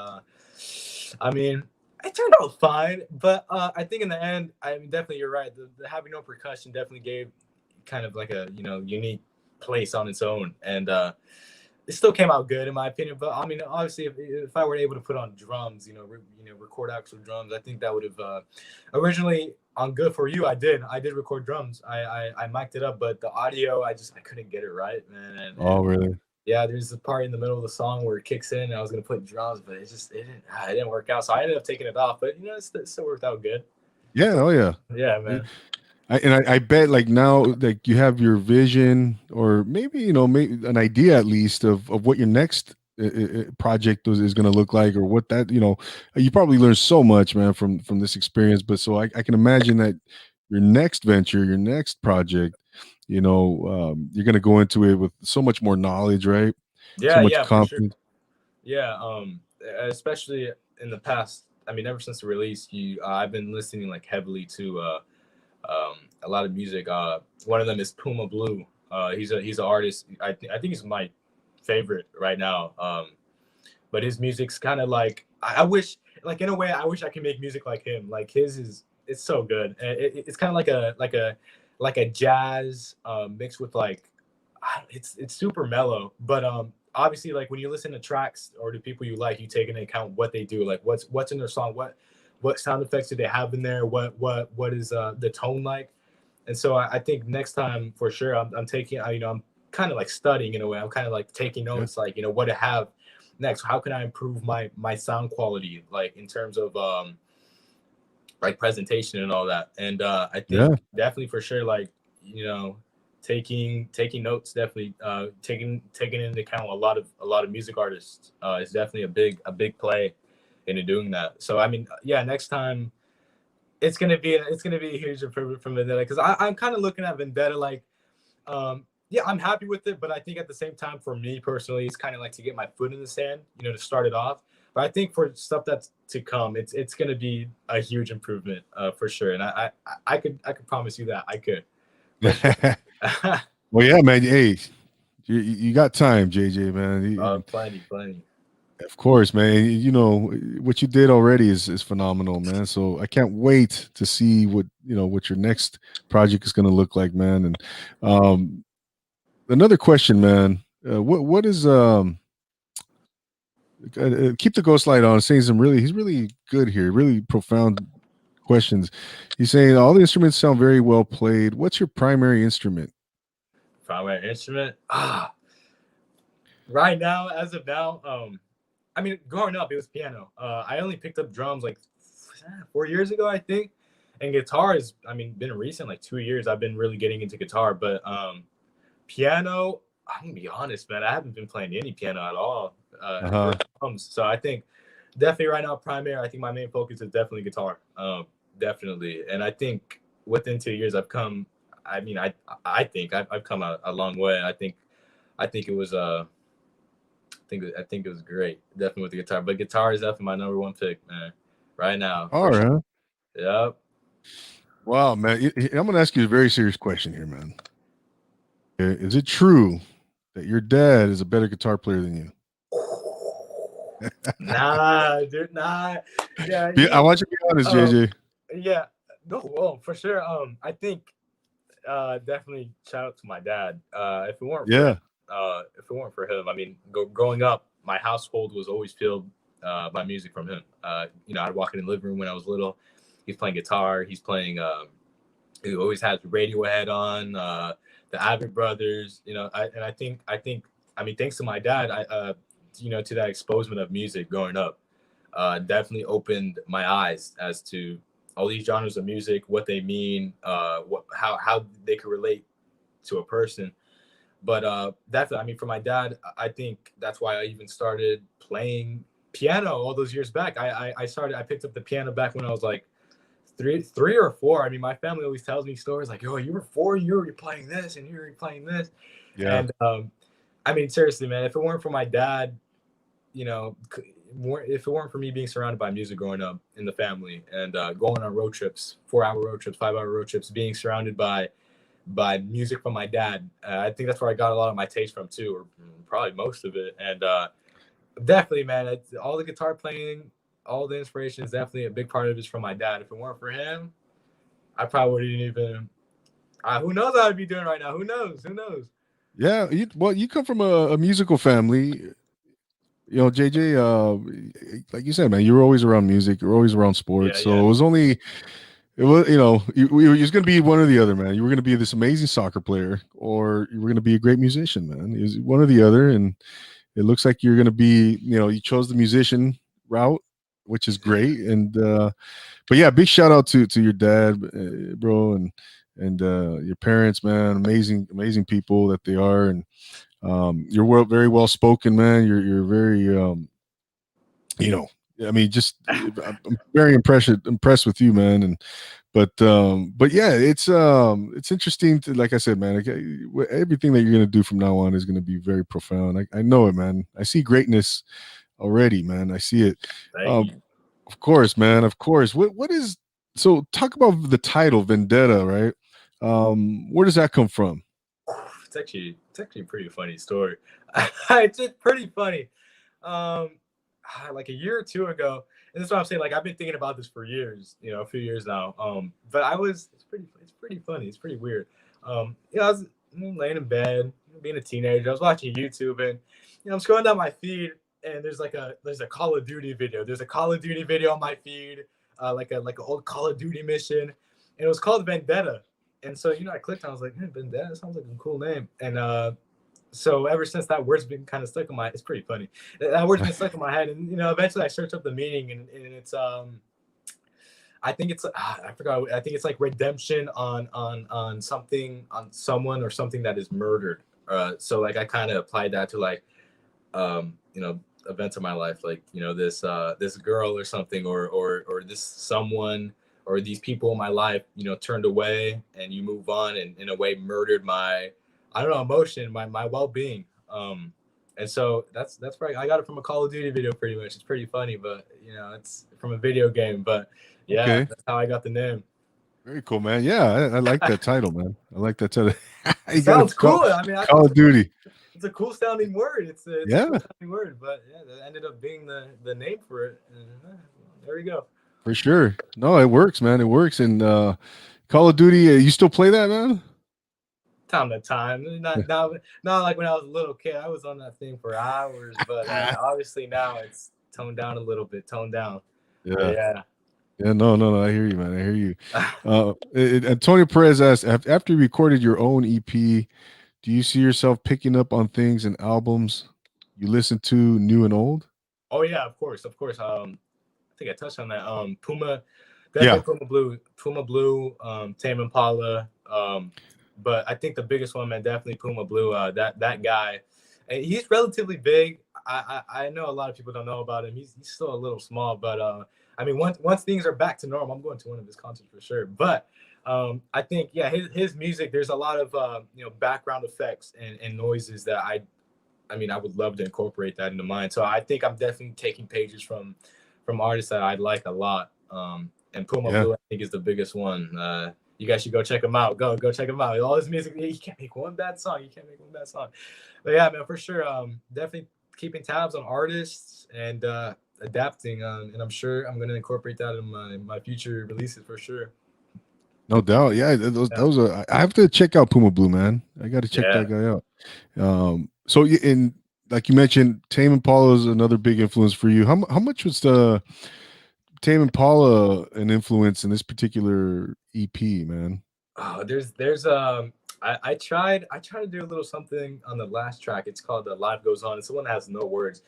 I mean, it turned out fine, but I think in the end, I mean, definitely you're right. The having no percussion definitely gave kind of like a unique place on its own, and it still came out good in my opinion. But I mean, obviously, if I were able to put on drums, record actual drums, I think that would have originally on Good for You. I did record drums. I mic'd it up, but the audio, I couldn't get it right, man. And Oh, really? yeah, there's a part in the middle of the song where it kicks in, and I was gonna put drums, but it didn't work out. So I ended up taking it off, but it still worked out good. Yeah. So Oh, yeah. yeah, man. I bet like now like you have your vision, or maybe maybe an idea at least of what your next project is going to look like, or what that you probably learned so much, man, from this experience. But so I can imagine that your next venture, your next project, you're going to go into it with so much more knowledge, right? So Yeah, much yeah, for sure. confidence. Yeah, especially in the past. I mean, ever since the release, I've been listening like heavily to a lot of music. One of them is Puma Blue. He's an artist. I think he's my favorite right now. But his music's kind of like I wish, like in a way, I wish I could make music like him. Like his is it's so good. It's kind of like a jazz mixed with like it's super mellow. But obviously like when you listen to tracks or to people you like, you take into account what they do, like what's in their song, what sound effects do they have in there, what is the tone like. And so I think next time for sure I'm taking I'm kind of like studying in a way. I'm kind of like taking Yeah. notes, like what to have next. How can I improve my sound quality, like in terms of like presentation and all that. And I Yeah. think definitely for sure, like taking notes, definitely taking into account a lot of music artists is definitely a big play into doing that. So I mean, yeah, next time it's gonna be a huge improvement from Vendetta because I'm kind of looking at Vendetta like, yeah, I'm happy with it, but I think at the same time, for me personally, it's kind of like to get my foot in the sand, to start it off. But I think for stuff that's to come, it's gonna be a huge improvement, for sure. And I could promise you that I could, for sure. Well, yeah, man. Hey, you got time, JJ, man. Plenty, plenty. Of course, man. What you did already is phenomenal, man. So I can't wait to see what your next project is going to look like, man. And another question, man. What is keep the ghost light on? Saying he's really good here, really profound questions. He's saying all the instruments sound very well played. What's your primary instrument? Primary instrument. Right now, as of now, I mean, growing up, it was piano. I only picked up drums like 4 years ago, I think. And guitar is, I mean, been recent, like 2 years. I've been really getting into guitar, but piano. I'm gonna be honest, man. I haven't been playing any piano at all. Or drums. So I think definitely right now, primary. I think my main focus is definitely guitar. Definitely, and I think within 2 years, I've come. I mean, I think I've come a long way. I think it was I think it was great, definitely with the guitar. But guitar is definitely my number one pick, man. Right now, All for sure. right. Yep. Wow, man. I'm going to ask you a very serious question here, man. Is it true that your dad is a better guitar player than you? Nah, dude, nah. Yeah, I want you to be honest, JJ. Yeah, no, well, for sure. I think definitely shout out to my dad. If it weren't for him, I mean, growing up, my household was always filled by music from him. I'd walk in the living room when I was little. He's playing guitar. He's playing. He always has Radiohead on. The Abbott Brothers. I think. I mean, thanks to my dad, to that exposure of music growing up, definitely opened my eyes as to all these genres of music, what they mean, how they could relate to a person. But definitely, I mean, for my dad, I think that's why I even started playing piano all those years back. I picked up the piano back when I was like three or four. I mean, my family always tells me stories like, "Oh, you were 4, you were playing this, and you were playing this." Yeah. And I mean, seriously, man, if it weren't for my dad, if it weren't for me being surrounded by music growing up in the family and going on road trips, 4-hour road trips, 5-hour road trips, being surrounded by music from my dad, I think that's where I got a lot of my taste from too, or probably most of it. And definitely, man, all the guitar playing, all the inspiration is definitely a big part of it is from my dad. If it weren't for him, I probably wouldn't even. Who knows what I'd be doing right now? Who knows? Who knows? Yeah. You come from a musical family. JJ, like you said, man, you were always around music. You were always around sports. Yeah, So yeah. it was, you were just going to be one or the other, man. You were going to be this amazing soccer player, or you were going to be a great musician, man. It was one or the other, and it looks like you're going to be, you chose the musician route, which is great. And but yeah, big shout out to your dad, bro, and your parents, man. Amazing people that they are, and you're very well spoken, man. You're very you know I mean, just I'm very impressed with you, man. And but yeah, it's interesting to, like I said, man, everything that you're going to do from now on is going to be very profound. I know it, man. I see greatness already, man. I see it. Thank you. Of course, man, of course. What is, so talk about the title Vendetta, right? Where does that come from? It's actually a pretty funny story. It's just pretty funny. Um, like a year or two ago, and that's what I'm saying. Like I've been thinking about this for years, a few years now. But it's pretty funny. It's pretty weird. I was laying in bed, being a teenager. I was watching YouTube, and I'm scrolling down my feed, and there's a Call of Duty video. There's a Call of Duty video on my feed, like an old Call of Duty mission, and it was called Vendetta. And so, I clicked on, I was like, man, Vendetta sounds like a cool name. And so ever since that word's been kind of stuck in it's pretty funny. That word's been stuck in my head. And, eventually I searched up the meaning and it's, I think it's, I forgot. I think it's like redemption on something, on someone or something that is murdered. So like I kind of applied that to like, events in my life, like, this girl or something, or this someone, or these people in my life, turned away, and you move on, and in a way murdered my, I don't know, emotion, my well-being. And so that's where I got it from a Call of Duty video, pretty much. It's pretty funny, but it's from a video game. But yeah, Okay. that's how I got the name. Very cool, man. Yeah, I like that title, man. I like that title. It You got sounds to call cool. I mean, I think Call of Duty. it's a cool sounding word. It's a Yeah, cool sounding word, but yeah, that ended up being the name for it. And, there we go. for sure. No, it works, man. It works. And Call of Duty, you still play that, man? Time to time, not like when I was a little kid. I was on that thing for hours, but obviously now it's toned down a little bit. Toned down. But Yeah. yeah. Yeah, no. I hear you, man. I hear you. Antonio Perez asked, after you recorded your own EP, do you see yourself picking up on things and albums you listen to, new and old? Oh yeah, of course, of course. I think I touched on that. Puma, definitely Yeah. Puma Blue, Tame Impala. But I think the biggest one, man, definitely Puma Blue. That guy, and he's relatively big. I know a lot of people don't know about him. He's still a little small, but I mean, once things are back to normal, I'm going to one of his concerts for sure. But I think his music. There's a lot of background effects and noises that I mean, I would love to incorporate that into mine. So I think I'm definitely taking pages from artists that I like a lot. And Puma Yeah. Blue, I think, is the biggest one. You guys should go check him out. Go check him out. All his music, you can't make one bad song. You can't make one bad song. But yeah, man, for sure. Definitely keeping tabs on artists and adapting. And I'm sure I'm going to incorporate that in my future releases for sure. No doubt. Yeah, Yeah. those are. I have to check out Puma Blue, man. I got to check Yeah. that guy out. So in like you mentioned, Tame Impala is another big influence for you. How much was the Tame Impala an influence in this particular EP, man? Oh, there's I tried to do a little something on the last track. It's called "The Life Goes On." It's the one that has no words,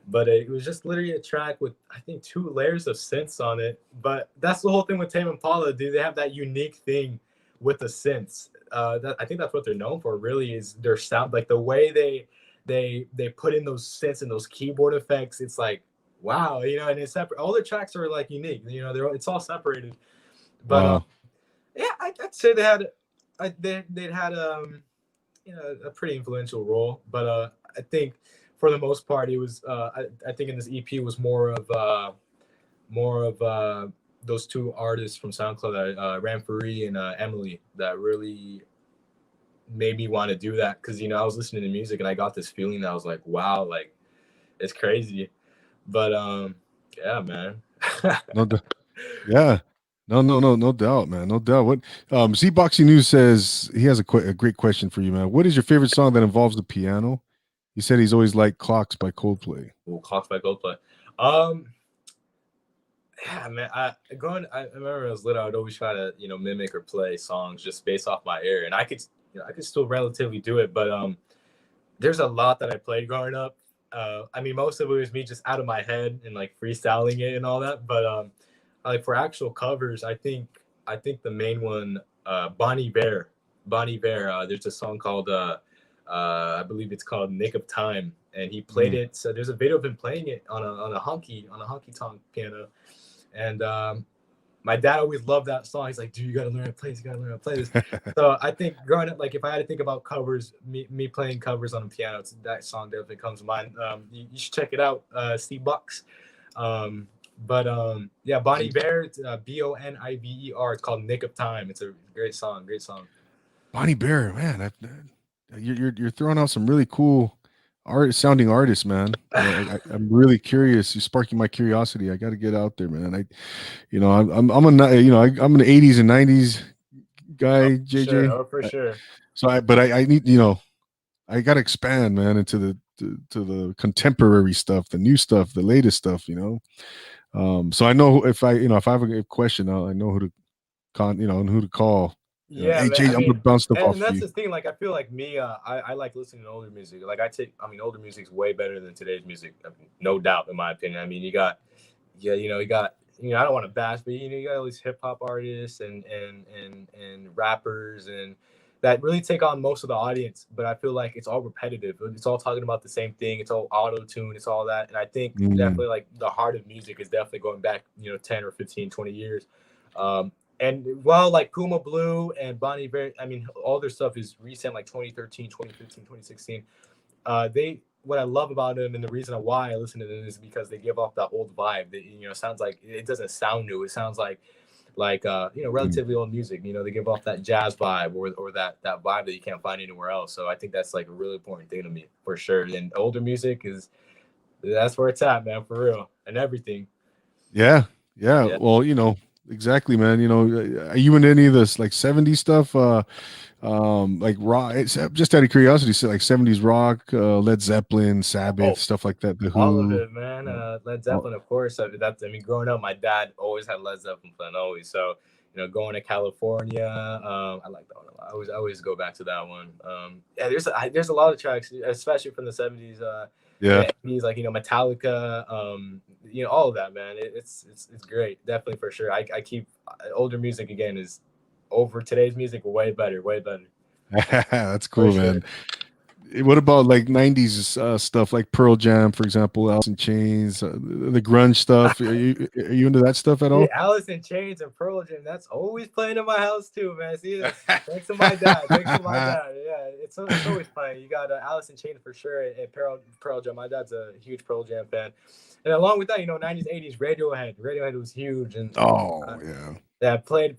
but it was just literally a track with, I think, 2 layers of synths on it. But that's the whole thing with Tame Impala, dude. They have that unique thing with the synths. I think that's what they're known for. Really, is their sound, like the way they put in those synths and those keyboard effects. It's like, wow, and it's separate. All the tracks are like unique. It's all separated. But Wow. yeah, I'd say they'd had a pretty influential role, but I think for the most part it was I think in this EP was more of those 2 artists from SoundCloud, Ramfuri and Emily, that really made me want to do that, because I was listening to music and I got this feeling that I was like, wow, like it's crazy. But yeah, man. No, yeah. No doubt, man. No doubt. What Z Boxing News says he has a great question for you, man. What is your favorite song that involves the piano? He said he's always liked Clocks by Coldplay. Ooh, Clocks by Coldplay. Um, yeah, man. I remember when I was little, I would always try to mimic or play songs just based off my ear, and I could still relatively do it, but there's a lot that I played growing up. I mean, most of it was me just out of my head and like freestyling it and all that. But like for actual covers, I think the main one, Bonnie Bear. There's a song called I believe it's called "Nick of Time," and he played it. So there's a video of him playing it on a honky tonk piano, and my dad always loved that song. He's like, dude, you gotta learn how to play this. You gotta learn how to play this. So I think growing up, like if I had to think about covers, me playing covers on the piano, that song definitely comes to mind. You should check it out, Steve Bucks. Yeah, Bonnie Bear, Boniver. It's called "Nick of Time." It's a great song. Great song. Bonnie Bear, man. You're throwing out some really cool sounding artists, man. I'm really curious. You're sparking my curiosity. I got to get out there, man. I'm an '80s and '90s guy, Sure. JJ. Oh, for sure. But I need, I got to expand, man, into to the contemporary stuff, the new stuff, the latest stuff. So I know if I have a question, I know who to and who to call. Yeah, Hey, man. I JJ, I'm gonna mean, bounce stuff and off that's you. the thing. Like, I feel like me, I like listening to older music. Like, I mean, older music's way better than today's music, I mean, no doubt, in my opinion. I mean, you got, I don't want to bash, but you got all these hip hop artists and rappers and that really take on most of the audience. But I feel like it's all repetitive. It's all talking about the same thing. It's all auto tune. It's all that. And I think definitely like the heart of music is definitely going back, 10 or 15, 20 years. And while like Puma Blue and Bonnie Bear, I mean, all their stuff is recent, like 2013, 2015, 2016. They what I love about them and the reason why I listen to them is because they give off that old vibe. That sounds like it doesn't sound new. It sounds like Mm. relatively old music. They give off that jazz vibe or that vibe that you can't find anywhere else. So I think that's like a really important thing to me for sure. And older music is that's where it's at, man, for real, and everything. Yeah, yeah. Yeah. Well, exactly, man. Are you into any of this like 70s stuff? Like rock. It's just out of curiosity, so like 70s rock, Led Zeppelin, Sabbath, Oh, stuff like that. The all of Who. it, man. Uh, Led all- Zeppelin, of course. I mean, growing up, my dad always had Led Zeppelin playing always. So, going to California, I like that one a lot. I always go back to that one. Yeah, there's a lot of tracks, especially from the '70s, yeah. and '80s, like Metallica, all of that, man. It's great, definitely for sure. I keep older music again is over today's music way better, That's for cool, sure. man. What about like 90s stuff like Pearl Jam, for example, Alice in Chains, the grunge stuff? Are you into that stuff at See, all? Alice in Chains and Pearl Jam, that's always playing in my house too, man. See, that's thanks to my dad. Thanks to my dad. Yeah, it's always playing. You got Alice in Chains for sure, and Pearl Jam. My dad's a huge Pearl Jam fan, and along with that, '90s, '80s, Radiohead. Radiohead was huge, and uh, Oh, yeah. yeah, played.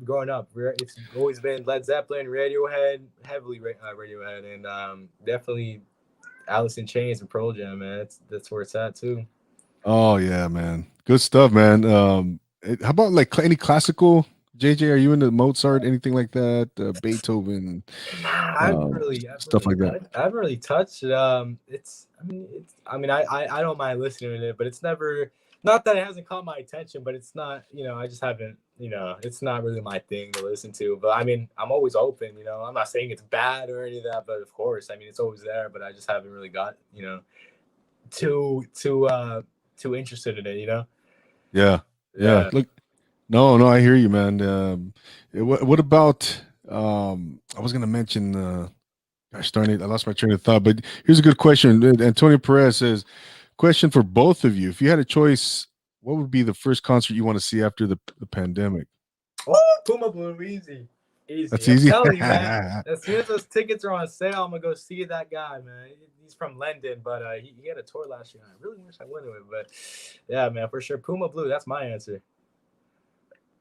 Growing up, it's always been Led Zeppelin, Radiohead, heavily Radiohead, and definitely Alice in Chains and Pearl Jam, man. That's where it's at too. Oh, yeah, man. Good stuff, man. How about like any classical? JJ, are you into Mozart, anything like that? Beethoven, Nah, I've stuff really, like that. I haven't really touched it. I don't mind listening to it, but it's never, not that it hasn't caught my attention, but it's not, I just haven't, it's not really my thing to listen to. But I mean, I'm always open, I'm not saying it's bad or any of that, but of course, I mean, it's always there, but I just haven't really got, too interested in it. Yeah. Yeah. Yeah. Look, no, no, I hear you, man. What about I was gonna mention gosh darn it, I lost my train of thought, but here's a good question. Antonio Perez says, question for both of you. If you had a choice, what would be the first concert you want to see after the pandemic? Oh, Puma Blue, easy, That's easy. I'm easy. telling you, man. As soon as those tickets are on sale, I'm gonna go see that guy, man. He's from London, but he had a tour last year. I really wish I went to it, but yeah, man, for sure. Puma Blue, that's my answer.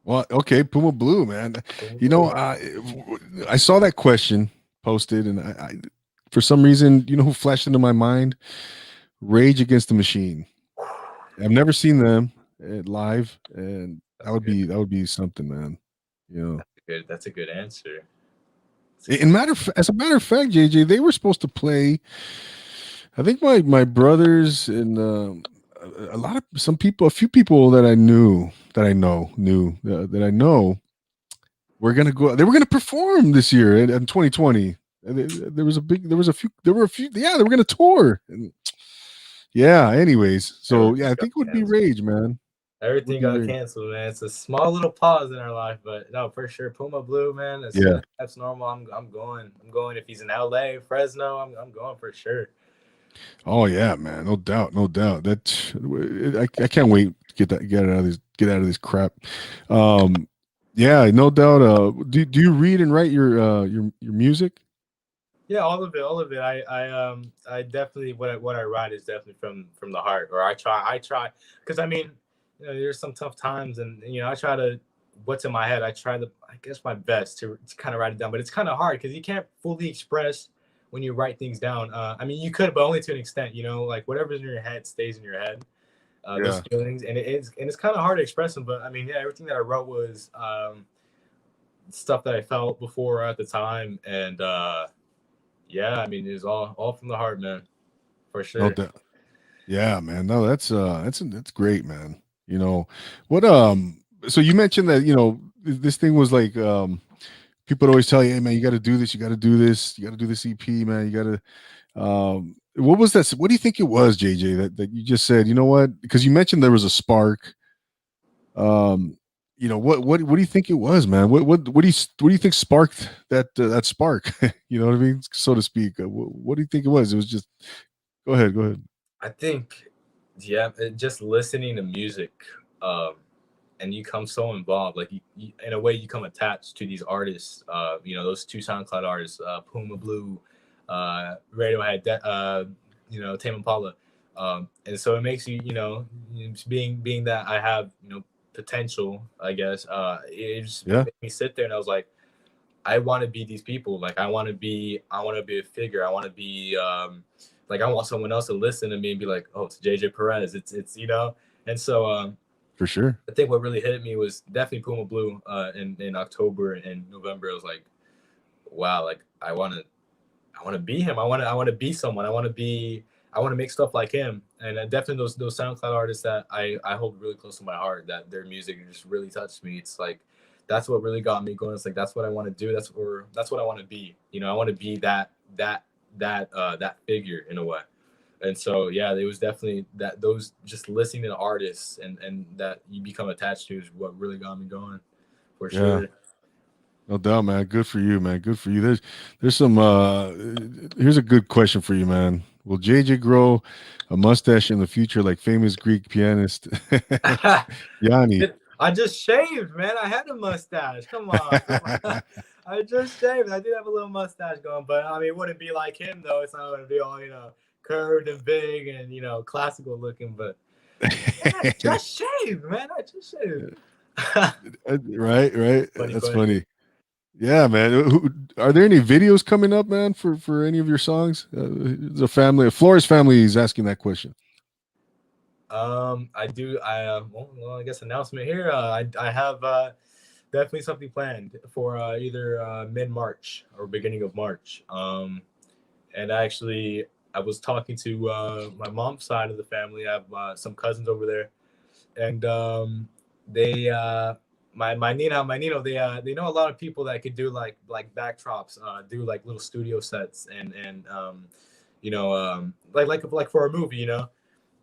Well, okay, Puma Blue, man. Puma You know, Blue. I saw that question posted, and I for some reason, who flashed into my mind? Rage Against the Machine. I've never seen them live, and that That's would good. be that would be something, man. You know, Good. That's a good answer. That's a in good. as a matter of fact, JJ, they were supposed to play. I think my brothers and a lot of some people, a few people that I knew that I know knew that I know we're gonna go. They were gonna perform this year in 2020. There was a big. There was a few. There were a few. Yeah, they were gonna tour. And yeah. Anyways, so yeah, Everything I got think it would be canceled. Rage, man. Would Everything be got Rage. canceled, man. It's a small little pause in our life, but no, for sure. Puma Blue, man. As soon Yeah. as that's normal, I'm going. I'm going. If he's in LA, Fresno, I'm going for sure. Oh yeah, man. No doubt. No doubt. I can't wait to get out of this crap. Um, yeah, no doubt. Do you read and write your music? Yeah, all of it, all of it. I definitely what I write is definitely from the heart, or I try because I mean, there's some tough times, and I try to what's in my head. I guess my best to kind of write it down, but it's kind of hard because you can't fully express when you write things down. I mean, you could, but only to an extent. Like whatever's in your head stays in your head. Those Yeah. feelings, and it's kind of hard to express them. But I mean, yeah, everything that I wrote was stuff that I felt before at the time, and yeah, I mean, it's all from the heart, man, for No sure. doubt. Yeah, man. No, that's great, man. What so you mentioned that, this thing was like people would always tell you, hey man, you got to do this, you got to do this, you got to do this EP, man. You got to what was that? What do you think it was, JJ, that you just said, you know what? Because you mentioned there was a spark. Um, what do you think it was, man? What do you think sparked that spark? You know what I mean, so to speak. What do you think it was? It was just go ahead, go ahead. I think, yeah, just listening to music. Um, and you come so involved. Like you in a way, you come attached to these artists. Those two SoundCloud artists, Puma Blue, Radiohead, Tame Impala, and so it makes you, being that I have, potential, I guess. It just Yeah, made me sit there, and I was like, I want to be these people. Like I want to be a figure. I want to be like I want someone else to listen to me and be like, oh, it's JJ Perez. It's. And so for sure. I think what really hit me was definitely Puma Blue in October and November. It was like, wow, like I want to be him. I want to be someone. I want to make stuff like him. And definitely those SoundCloud artists that I hold really close to my heart, that their music just really touched me. It's like that's what really got me going. It's like that's what I want to do. That's what I want to be. I want to be that figure in a way. And so yeah, it was definitely that those just listening to artists and that you become attached to is what really got me going for Yeah. sure. No doubt, man. Good for you, man. Good for you. There's some here's a good question for you, man. Will JJ grow a mustache in the future like famous Greek pianist Yanni? I just shaved, man. I had a mustache. Come on, come on. I just shaved. I did have a little mustache going, but I mean, it wouldn't be like him though. It's not going to be all curved and big and classical looking. But yeah, I just shaved, man. I just shaved. Right, right. Funny That's question. funny. Yeah, man. Are there any videos coming up, man, for any of your songs? The family, Flores family is asking that question. I do. I guess announcement here. I have definitely something planned for either mid March or beginning of March. And actually, I was talking to my mom's side of the family. I have some cousins over there, and they my Nina, my Nino, they know a lot of people that could do like backdrops, do like little studio sets, and like for a movie,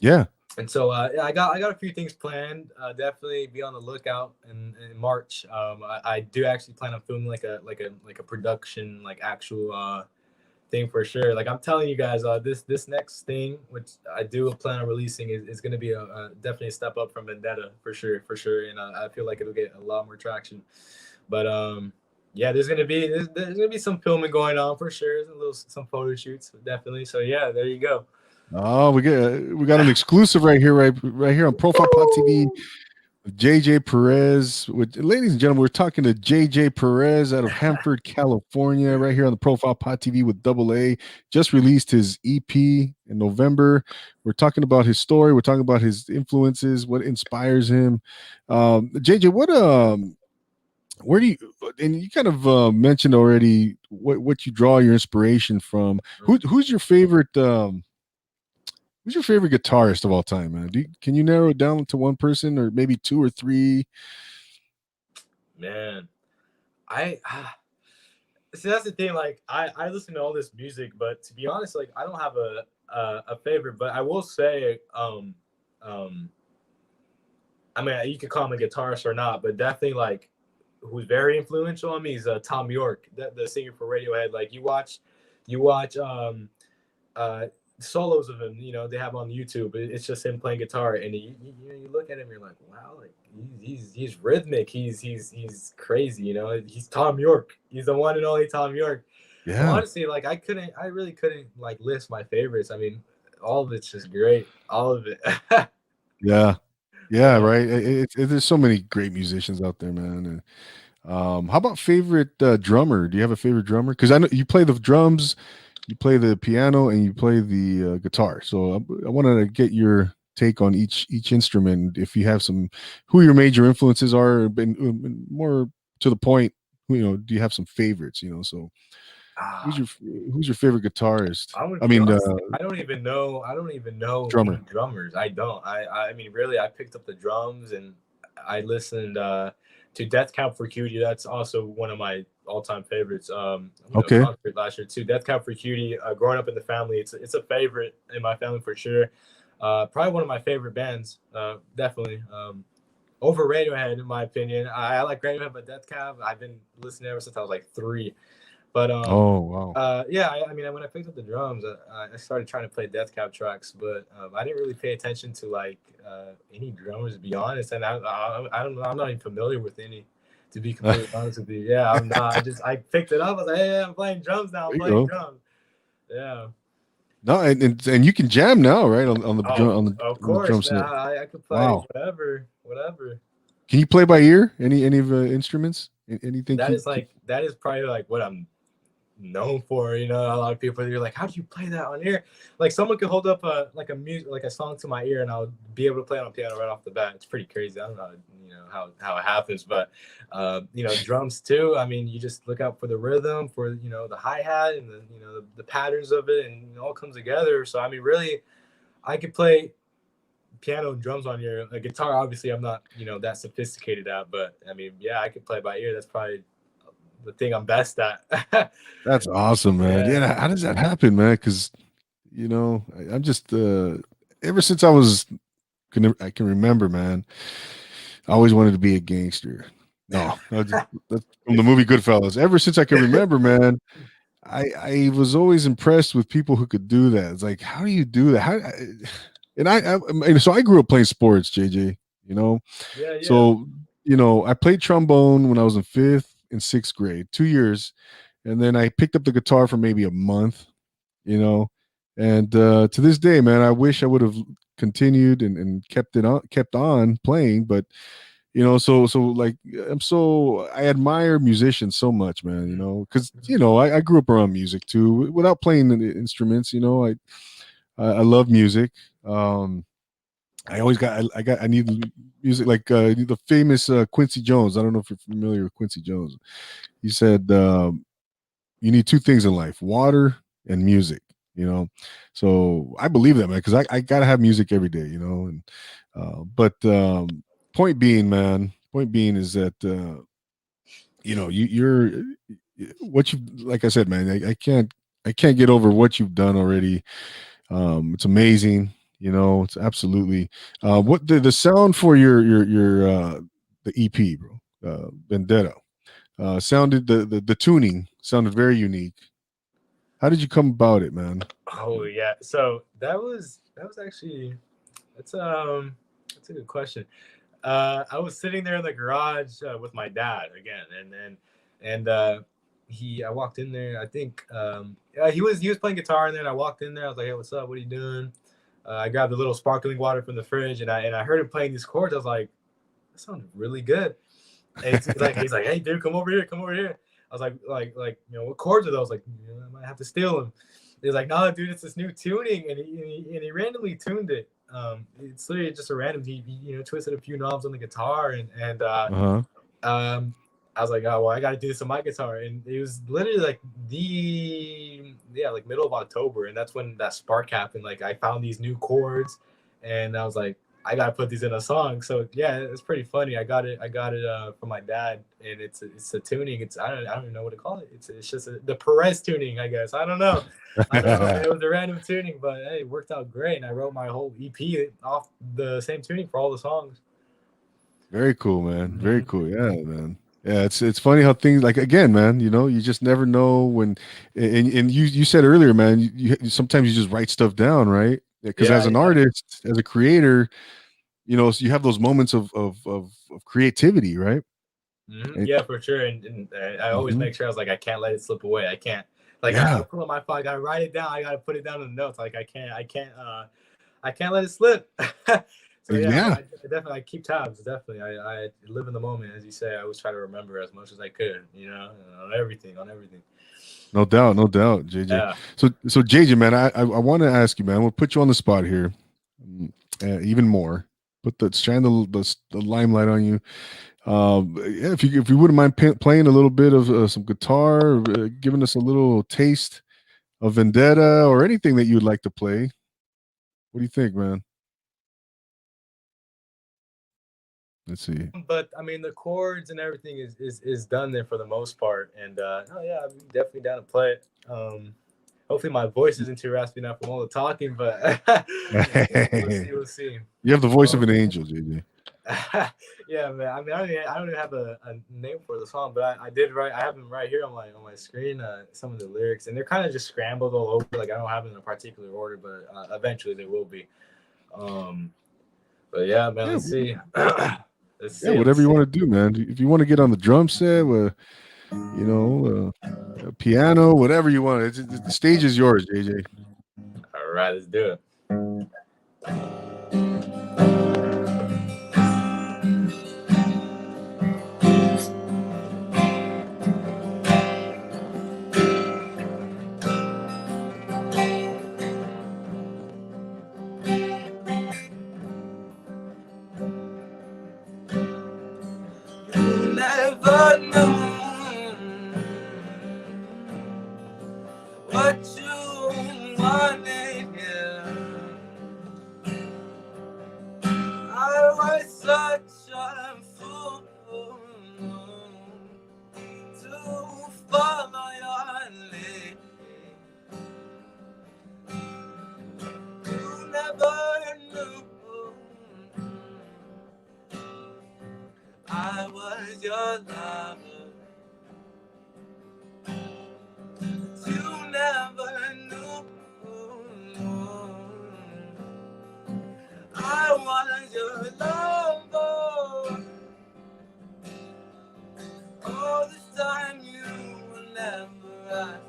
Yeah. and so yeah, I got a few things planned. Definitely be on the lookout in March. I do actually plan on filming like a production, like actual thing for sure. Like I'm telling you guys, this next thing, which I do plan on releasing, is going to be a definitely a step up from Vendetta for sure. And I feel like it'll get a lot more traction. But yeah, there's gonna be some filming going on for sure. Some photo shoots definitely. So yeah, there you go. Oh, we got an exclusive right here on Profile Pod TV. JJ Perez. Ladies and gentlemen, we're talking to JJ Perez out of Hanford, California, right here on the Profile Pod TV with Double A. Just released his EP in November. We're talking about his story. We're talking about his influences, what inspires him. JJ, where do you, and you kind of mentioned already what you draw your inspiration from. Who's your favorite? Who's your favorite guitarist of all time, man? Can you narrow it down to one person or maybe two or three? Man, I see that's the thing. Like I listen to all this music, but to be honest, like I don't have a favorite. But I will say, um, I mean, you could call him a guitarist or not, but definitely like who's very influential on me is Tom York, the singer for Radiohead. Like you watch uh solos of him, they have on YouTube. It's just him playing guitar, and you look at him, you're like, wow, like he's rhythmic. He's crazy. He's Tom York. He's the one and only Tom York. So Yeah, honestly, like I really couldn't like list my favorites. I mean, all of it's just great, all of it. yeah, yeah. Yeah. Right. There's so many great musicians out there, man. And, how about favorite drummer? Do you have a favorite drummer? Because I know you play the drums, you play the piano, and you play the guitar. So I wanted to get your take on each instrument. If you have some, who your major influences are, and more to the point, do you have some favorites? So who's Ah, your favorite guitarist? I'm gonna I be mean, honest. I don't even know. I don't even know any drummer. drummers. I don't. I mean, really, I picked up the drums and I listened to Death Cab for Cutie. That's also one of my all-time favorites. I went to a Okay. concert last year too. Death Cab for Cutie. Growing up in the family, it's a favorite in my family for sure. Probably one of my favorite bands. Definitely. Over Radiohead, in my opinion. I like Radiohead, but Death Cab, I've been listening ever since I was like 3. But Oh, wow. yeah, I mean, when I picked up the drums, I started trying to play death cab tracks, but I didn't really pay attention to like any drummers, to be honest. And I don't know, I'm not even familiar with any, to be completely honest with you. Yeah, I'm not. I picked it up. I was like, hey, I'm playing drums now. I'm There you playing go. drums. Yeah. No, and you can jam now, right? On the Oh, drum of on the drum course, man. set. I could play Wow. whatever, whatever. Can you play by ear? Any of the instruments? Anything That you is like that is probably like what I'm known for. You know, a lot of people are like, "How do you play that on ear?" Like someone could hold up a like a music like a song to my ear, and I'll be able to play on a piano right off the bat. It's pretty crazy. I don't know, how it happens, but drums too. I mean, you just look out for the rhythm, for the hi hat, and the patterns of it, and it all comes together. So I mean, really, I could play piano and drums on your a guitar. Obviously, I'm not that sophisticated at, but I mean, yeah, I could play by ear. That's probably the thing I'm best at. That's awesome, man. Yeah, Yeah, how does that happen, man? Because I'm just ever since I can remember, man. I always wanted to be a gangster. No, that's from the movie Goodfellas. Ever since I can remember, man, I was always impressed with people who could do that. It's like, how do you do that? So I grew up playing sports, JJ. You know, yeah, yeah. so I played trombone when I was in fifth and sixth grade, 2 years, and then I picked up the guitar for maybe a month. You know, and to this day, man, I wish I would have continued and kept on playing, but so like I admire musicians so much, man, Mhm, because mhm. I grew up around music too without playing the instruments. I love music. um I always I need music like the famous Quincy Jones. I don't know if you're familiar with Quincy Jones. He said you need two things in life: water and music. So I believe that, man, because I gotta have music every day. And but point being is that you're what you like I said, man. I can't get over what you've done already. It's amazing. It's absolutely what the sound for your the EP, bro. Vendetta sounded the tuning sounded very unique. How did you come about it, man? Oh yeah. So that was actually that's a good question. I was sitting there in the garage with my dad again, and I walked in there. I think he was playing guitar in there, and I walked in there. I was like, "Hey, what's up? What are you doing?" I grabbed a little sparkling water from the fridge, and I heard him playing these chords. I was like, "That sounded really good." And he's like, "Hey, dude, come over here, come over here." I was like, what chords are those? Like, I might have to steal them. He's like, "No, dude, it's this new tuning," and he randomly tuned it. It's literally just a random. He twisted a few knobs on the guitar, and Uh-huh. um, I was like, "Oh well, I got to do this on my guitar." And it was literally like like middle of October, and that's when that spark happened. Like I found these new chords, and I was like, I gotta put these in a song. So yeah, it's pretty funny. I got it from my dad, and it's a tuning. I don't even know what to call it. It's just the Perez tuning, I guess. I don't know. It was a random tuning, but hey, it worked out great. And I wrote my whole EP off the same tuning for all the songs. Very cool, man. Very Mm-hmm. cool. Yeah, man. Yeah, it's funny how things like again, man. You just never know when. And you said earlier, man. Sometimes you just write stuff down, right? Because Yeah, as an yeah. artist, as a creator, so you have those moments of creativity, right? And, Yeah, for sure. And I always mhm. make sure I was like, I can't let it slip away. I can't. Like I Yeah, pull up my phone, I gotta write it down. I gotta put it down in the notes. Like I can't let it slip. So yeah, but yeah. I definitely I keep tabs. Definitely, I live in the moment, as you say. I always try to remember as much as I could. On everything, on everything. No doubt, no doubt, JJ. Yeah. So JJ, man, I want to ask you, man. We'll put you on the spot here, mm, even more. Put shine the limelight on you. Yeah, if you wouldn't mind playing a little bit of some guitar, giving us a little taste of Vendetta or anything that you'd like to play. What do you think, man? Let's see. But I mean, the chords and everything is done there for the most part. And oh yeah, I'm definitely down to play it. Hopefully, my voice isn't too raspy now from all the talking, but we'll see. We'll see. You have the voice of Um, an angel, JJ. Yeah, man. I mean, I don't even have a name for the song, but I did write. I have them right here on my screen. Some of the lyrics, and they're kind of just scrambled all over. Like I don't have them in a particular order, but eventually they will be. Um, but yeah, man. Yeah, Let's see. Let's yeah, see. whatever Let's you see. want to do, man. If you want to get on the drum set, you know, piano, whatever you want. The stage is yours, JJ. All right, let's do it. You never knew what you wanted here. I was such a fool to follow your lead. You never knew I was your lover. You never knew I was your lover. All this time you will never ask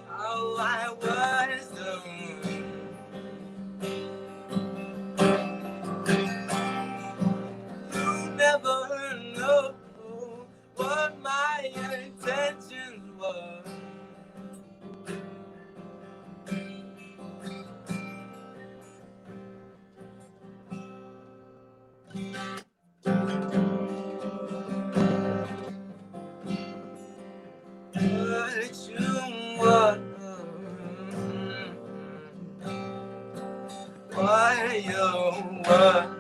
how I was doing. You never know what my intentions were. But you were, why you were,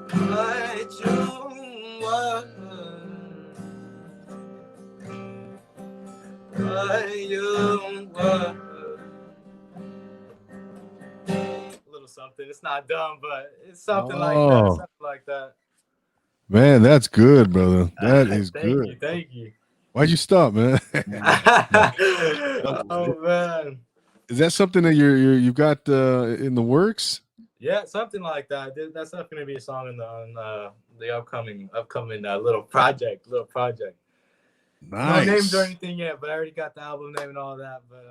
but you were, why you were. A little something. It's not dumb, but it's something like that. Oh Something like that. man, that's good, brother. That is Thank good. you, thank you. Why'd you stop, man? Oh man. Is that something that you've got in the works? Yeah, something like that. That's not gonna be a song on the upcoming little project, No names or Nice. anything yet, but I already got the album name and all that. But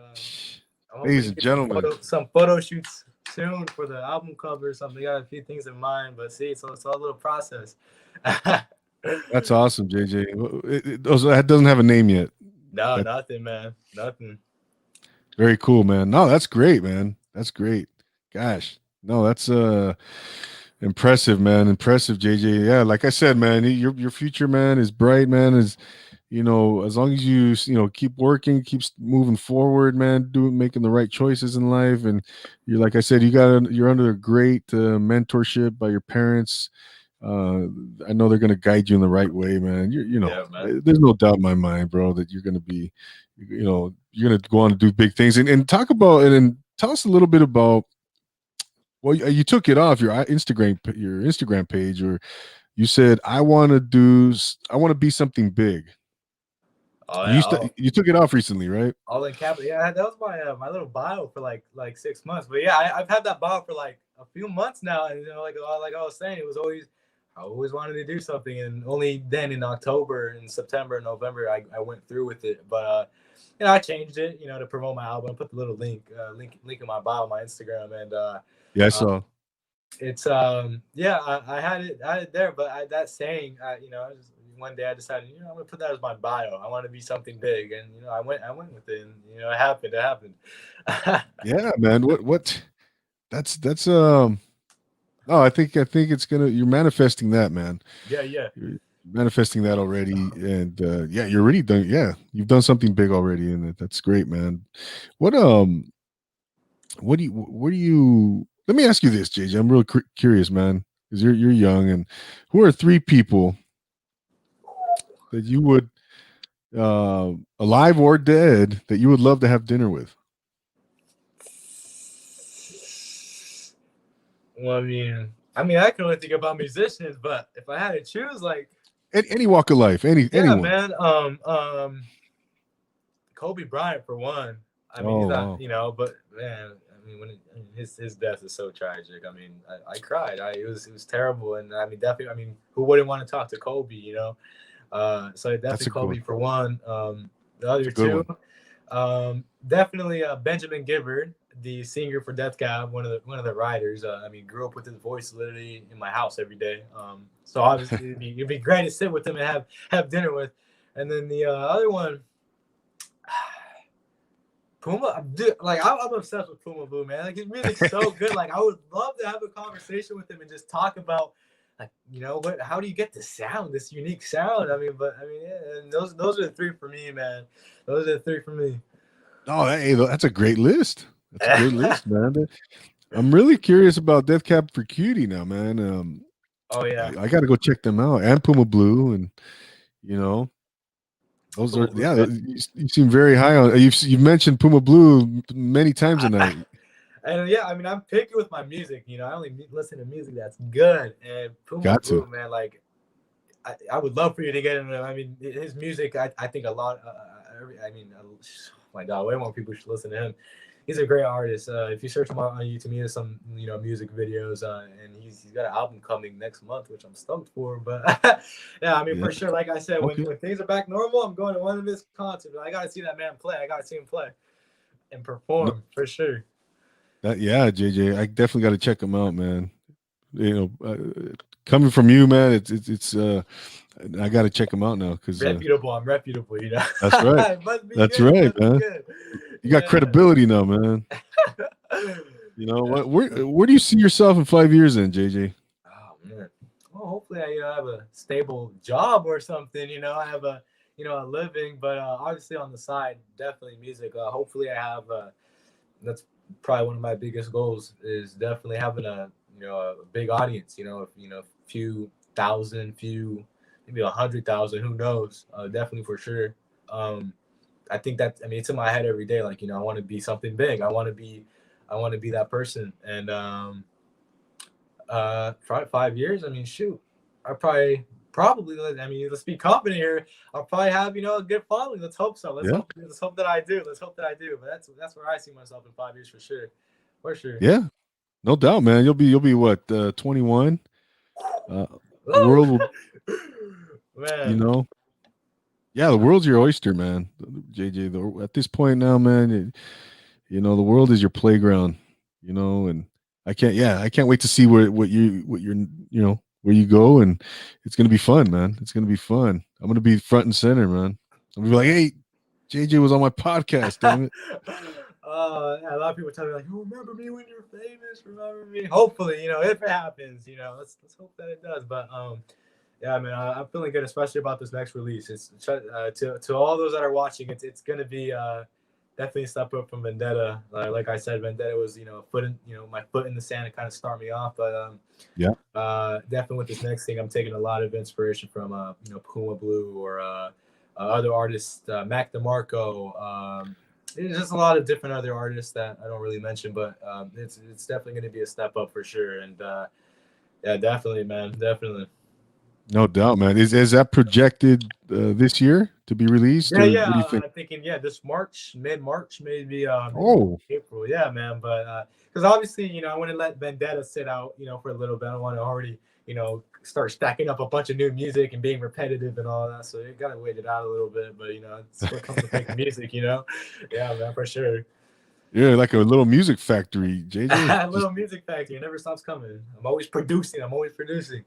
I'm hoping Ladies to and get gentlemen, some photo shoots soon for the album cover or something. Got a few things in mind, but see, it's all a little process. that's awesome, JJ. Also, that doesn't have a name yet. No, That nothing, man, nothing. very cool, man. No, that's great, man. That's great. Gosh, no, that's impressive, man. Impressive, JJ. Yeah, like I said, man, your future, man, is bright, man. Is as long as you keep working, keeps moving forward, man, making the right choices in life, and you're like I said, you're under a great mentorship by your parents. uh I know they're gonna guide you in the right way, man. Yeah, man. There's no doubt in my mind, bro, that you're gonna be, you're gonna go on to do big things. And talk about and tell us a little bit about, well, you took it off your Instagram page, or you said, I want to be something big. Oh yeah, You took it off recently, right? all in capital. Yeah, that was my my little bio for like 6 months. But yeah, I've had that bio for like a few months now, and like I was saying, it was always I always wanted to do something, and only then in October and September and November I went through with it. But I changed it, to promote my album. Put the little link in my bio, on my Instagram, and Yeah, I uh, saw. it's yeah, I had it there, but that saying, one day I decided, I'm gonna put that as my bio. I want to be something big, and I went with it, and it happened. Yeah, man. What that's no, I think it's gonna you're manifesting that, man. Yeah, yeah. You're manifesting that already, and yeah, you're already done. Yeah, you've done something big already, and that's great, man. What what do you let me ask you this, JJ. I'm real curious, man, because you're young. And who are three people that you would, alive or dead, that you would love to have dinner with? Well, I can only think about musicians, but if I had to choose, like, Any walk of life, yeah, anyone. man, Kobe Bryant for one. I mean, he's Oh not, wow, but man, his death is so tragic. I cried. It was terrible, and definitely. Who wouldn't want to talk to Kobe? So that's definitely a good Kobe one. for one. The That's other a good two, one. definitely Benjamin Gibbard, the singer for Death Cab, one of the writers. Grew up with his voice literally in my house every day. So obviously it'd be great to sit with him and have dinner with. And then the other one, Puma, dude, like I'm obsessed with Puma Blue, man. Like his music's so good. Like I would love to have a conversation with him and just talk about, like, what? How do you get the sound, this unique sound? Yeah. And those are the three for me, man. Those are the three for me. Oh, hey, that's a great list. That's a great list, man. I'm really curious about Death Cab for Cutie now, man. Oh yeah, I got to go check them out, and Puma Blue, and you know, those Puma are Blue, yeah. man. You seem very high on. You've mentioned Puma Blue many times tonight. And yeah, I'm picky with my music. I only listen to music that's good. And Puma Got to. Blue, man, like I would love for you to get into. His music. I think a lot. My God, way more people should listen to him. He's a great artist. If you search him on YouTube, he has some music videos, and he's got an album coming next month, which I'm stoked for. But yeah, Yeah. for sure. Like I said, when Okay. when things are back normal, I'm going to one of his concerts. I got to see that man play. I got to see him play and No, perform for sure. yeah, JJ, I definitely got to check them out, man. Coming from you, man, it's. I got to check them out now because Reputable. I'm reputable. that's right. It must be That's good. It right, must be man. good. You got Yeah. credibility now, man. You know Yeah. what? Where do you see yourself in 5 years, then, JJ? Oh man. Well, hopefully I have a stable job or something. I have a living, but obviously on the side, definitely music. Hopefully I have. That's probably one of my biggest goals is definitely having a big audience. Few thousand, few maybe 100,000. Who knows? Definitely for sure. Um, I think that it's in my head every day. Like I want to be something big. I want to be that person. And 5 years. Shoot, I probably. Let's be confident here. I'll probably have a good following. Let's hope so. Let's Yeah, hope. Let's hope that I do. Let's hope that I do. But that's where I see myself in 5 years for sure. For sure. yeah, no doubt, man. You'll be what 21. The Woo! world will, you Man. know, yeah, the world's your oyster, man. JJ, at this point now, man, the world is your playground. And I can't wait to see where you go, and it's gonna be fun, man. It's gonna be fun. I'm gonna be front and center, man. I'm gonna be like, hey, JJ was on my podcast. Damn it. Yeah, a lot of people tell me like, "Oh, remember me when you're famous. Remember me." Hopefully, if it happens, let's hope that it does. But yeah, man, I'm feeling good, especially about this next release. It's to all those that are watching. It's gonna be definitely a step up from Vendetta. Like I said, Vendetta was my foot in the sand to kind of start me off. But Yeah, definitely with this next thing, I'm taking a lot of inspiration from Puma Blue or other artists, Mac DeMarco. There's just a lot of different other artists that I don't really mention, but it's definitely going to be a step up for sure. And yeah, definitely, man, definitely. no doubt, man. Is that projected this year to be released, Yeah, or yeah. what do you think? I'm thinking, yeah, this March, mid March, maybe Oh, April. Yeah, man. But because obviously, I want to let Vendetta sit out, for a little bit. I don't want to already, start stacking up a bunch of new music and being repetitive and all that. So you gotta wait it out a little bit. But it's what comes with making music. Yeah, man, for sure. yeah, like a little music factory, JJ. Just Little music factory, it never stops coming. I'm always producing. I'm always producing.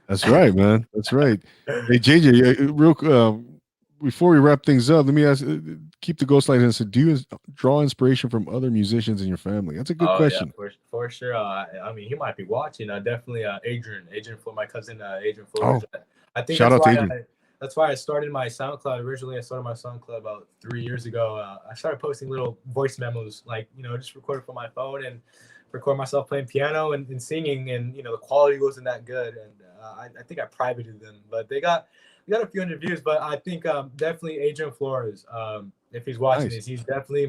that's right, man. That's right. Hey, JJ, real before we wrap things up, let me ask: keep the ghost light and say, do you draw inspiration from other musicians in your family? That's a good Oh yeah, question. for sure. He might be watching. Definitely, Adrian, for my cousin, Adrian Oh, Flores. I think shout that's out to why Adrian. I started my SoundCloud. Originally, I started my SoundCloud about 3 years ago. I started posting little voice memos, like just record it from my phone and record myself playing piano and singing, and the quality wasn't that good, and I think I privated them, but they got a few hundred views. But I think definitely Adrian Flores. If he's watching Nice. this, he's definitely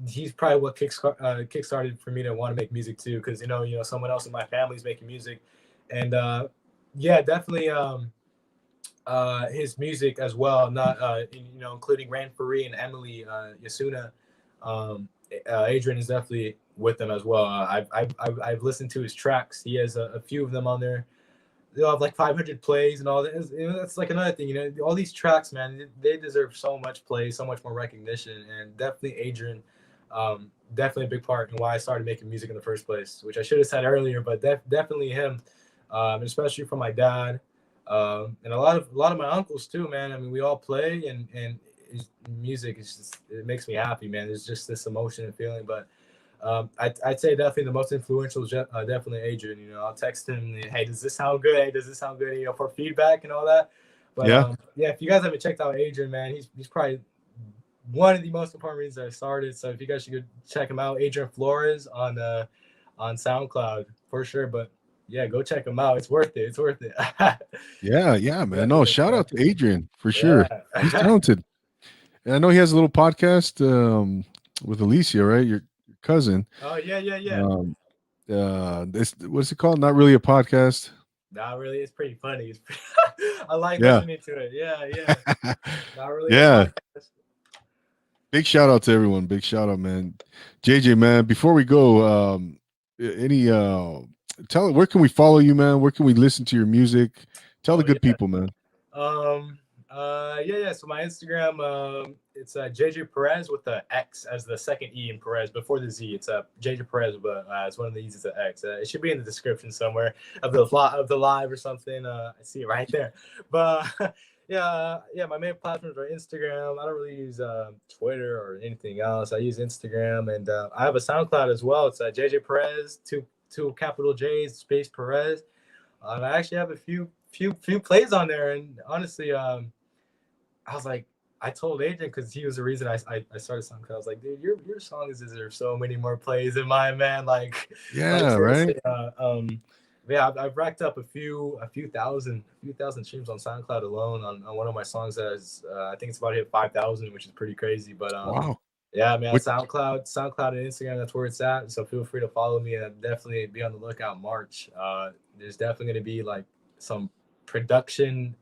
he's probably what kickstarted for me to want to make music too, because someone else in my family's making music, and yeah, definitely his music as well, not including Rand Faree and Emily Yasuna. Adrian is definitely with them as well. I've listened to his tracks. He has a few of them on there. They'll have like 500 plays and all that. That's like another thing. All these tracks, man, they deserve so much play, so much more recognition, and definitely Adrian, definitely a big part in why I started making music in the first place, which I should have said earlier, but definitely him, especially from my dad, and a lot of my uncles too, man. I mean, we all play, and music is just, it makes me happy, man. There's just this emotion and feeling, but I'd say definitely the most influential is definitely Adrian. I'll text him, hey, does this sound good? Hey, does this sound good? For feedback and all that. But Yeah. yeah, if you guys haven't checked out Adrian, man, he's probably one of the most important reasons I started. So if you guys should go check him out, Adrian Flores on SoundCloud for sure. But yeah, go check him out. It's worth it. It's worth it. Yeah, yeah, man. No, Definitely, shout man. out to Adrian for sure. He's Yeah. talented. And I know he has a little podcast with Alicia, right? Your cousin. Oh yeah, yeah, yeah. Um, this what's it called? Not really a podcast. Not really. It's pretty funny. I like Yeah. listening to it. Yeah, yeah. Not really a Yeah. podcast. Big shout out to everyone. Big shout out, man. JJ, man. Before we go, any tell where can we follow you, man? Where can we listen to your music? Tell the Oh good yeah. people, man. Yeah. So my Instagram, it's JJ Perez with the X as the second E in Perez before the Z. It's JJ Perez, but it's one of the E's. It's an X. It should be in the description somewhere of the live or something. I see it right there. But yeah. My main platforms are Instagram. I don't really use Twitter or anything else. I use Instagram, and I have a SoundCloud as well. It's JJ Perez, two capital J's space Perez. And I actually have a few plays on there, and honestly, I was like, I told Adrian because he was the reason I started SoundCloud. I was like, dude, your songs deserve so many more plays than mine, man. Like Yeah, right. seriously. Yeah, I've racked up a few thousand streams on SoundCloud alone on one of my songs that is, I think it's about to hit 5,000, which is pretty crazy. But Wow. yeah, man, What SoundCloud and Instagram, that's where it's at. So feel free to follow me and definitely be on the lookout March. There's definitely going to be like some production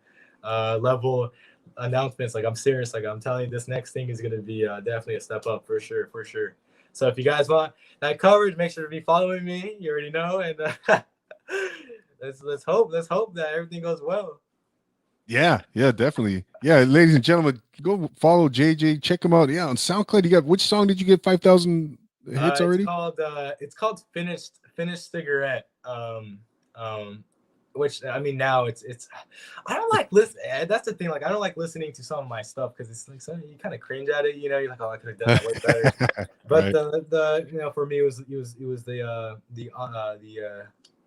level announcements. Like I'm serious. Like I'm telling you, this next thing is going to be definitely a step up for sure, for sure. So if you guys want that coverage, make sure to be following me. You already know, and let's hope that everything goes well. Yeah, yeah, definitely. Yeah, ladies and gentlemen, go follow JJ. Check him out. Yeah, on SoundCloud, you got which song did you get 5,000 hits It's already? called finished cigarette. Which I mean now it's I don't like listen. That's the thing. Like I don't like listening to some of my stuff because it's like you kind of cringe at it. You're like, oh, I could have done that way better. But Right. the for me it was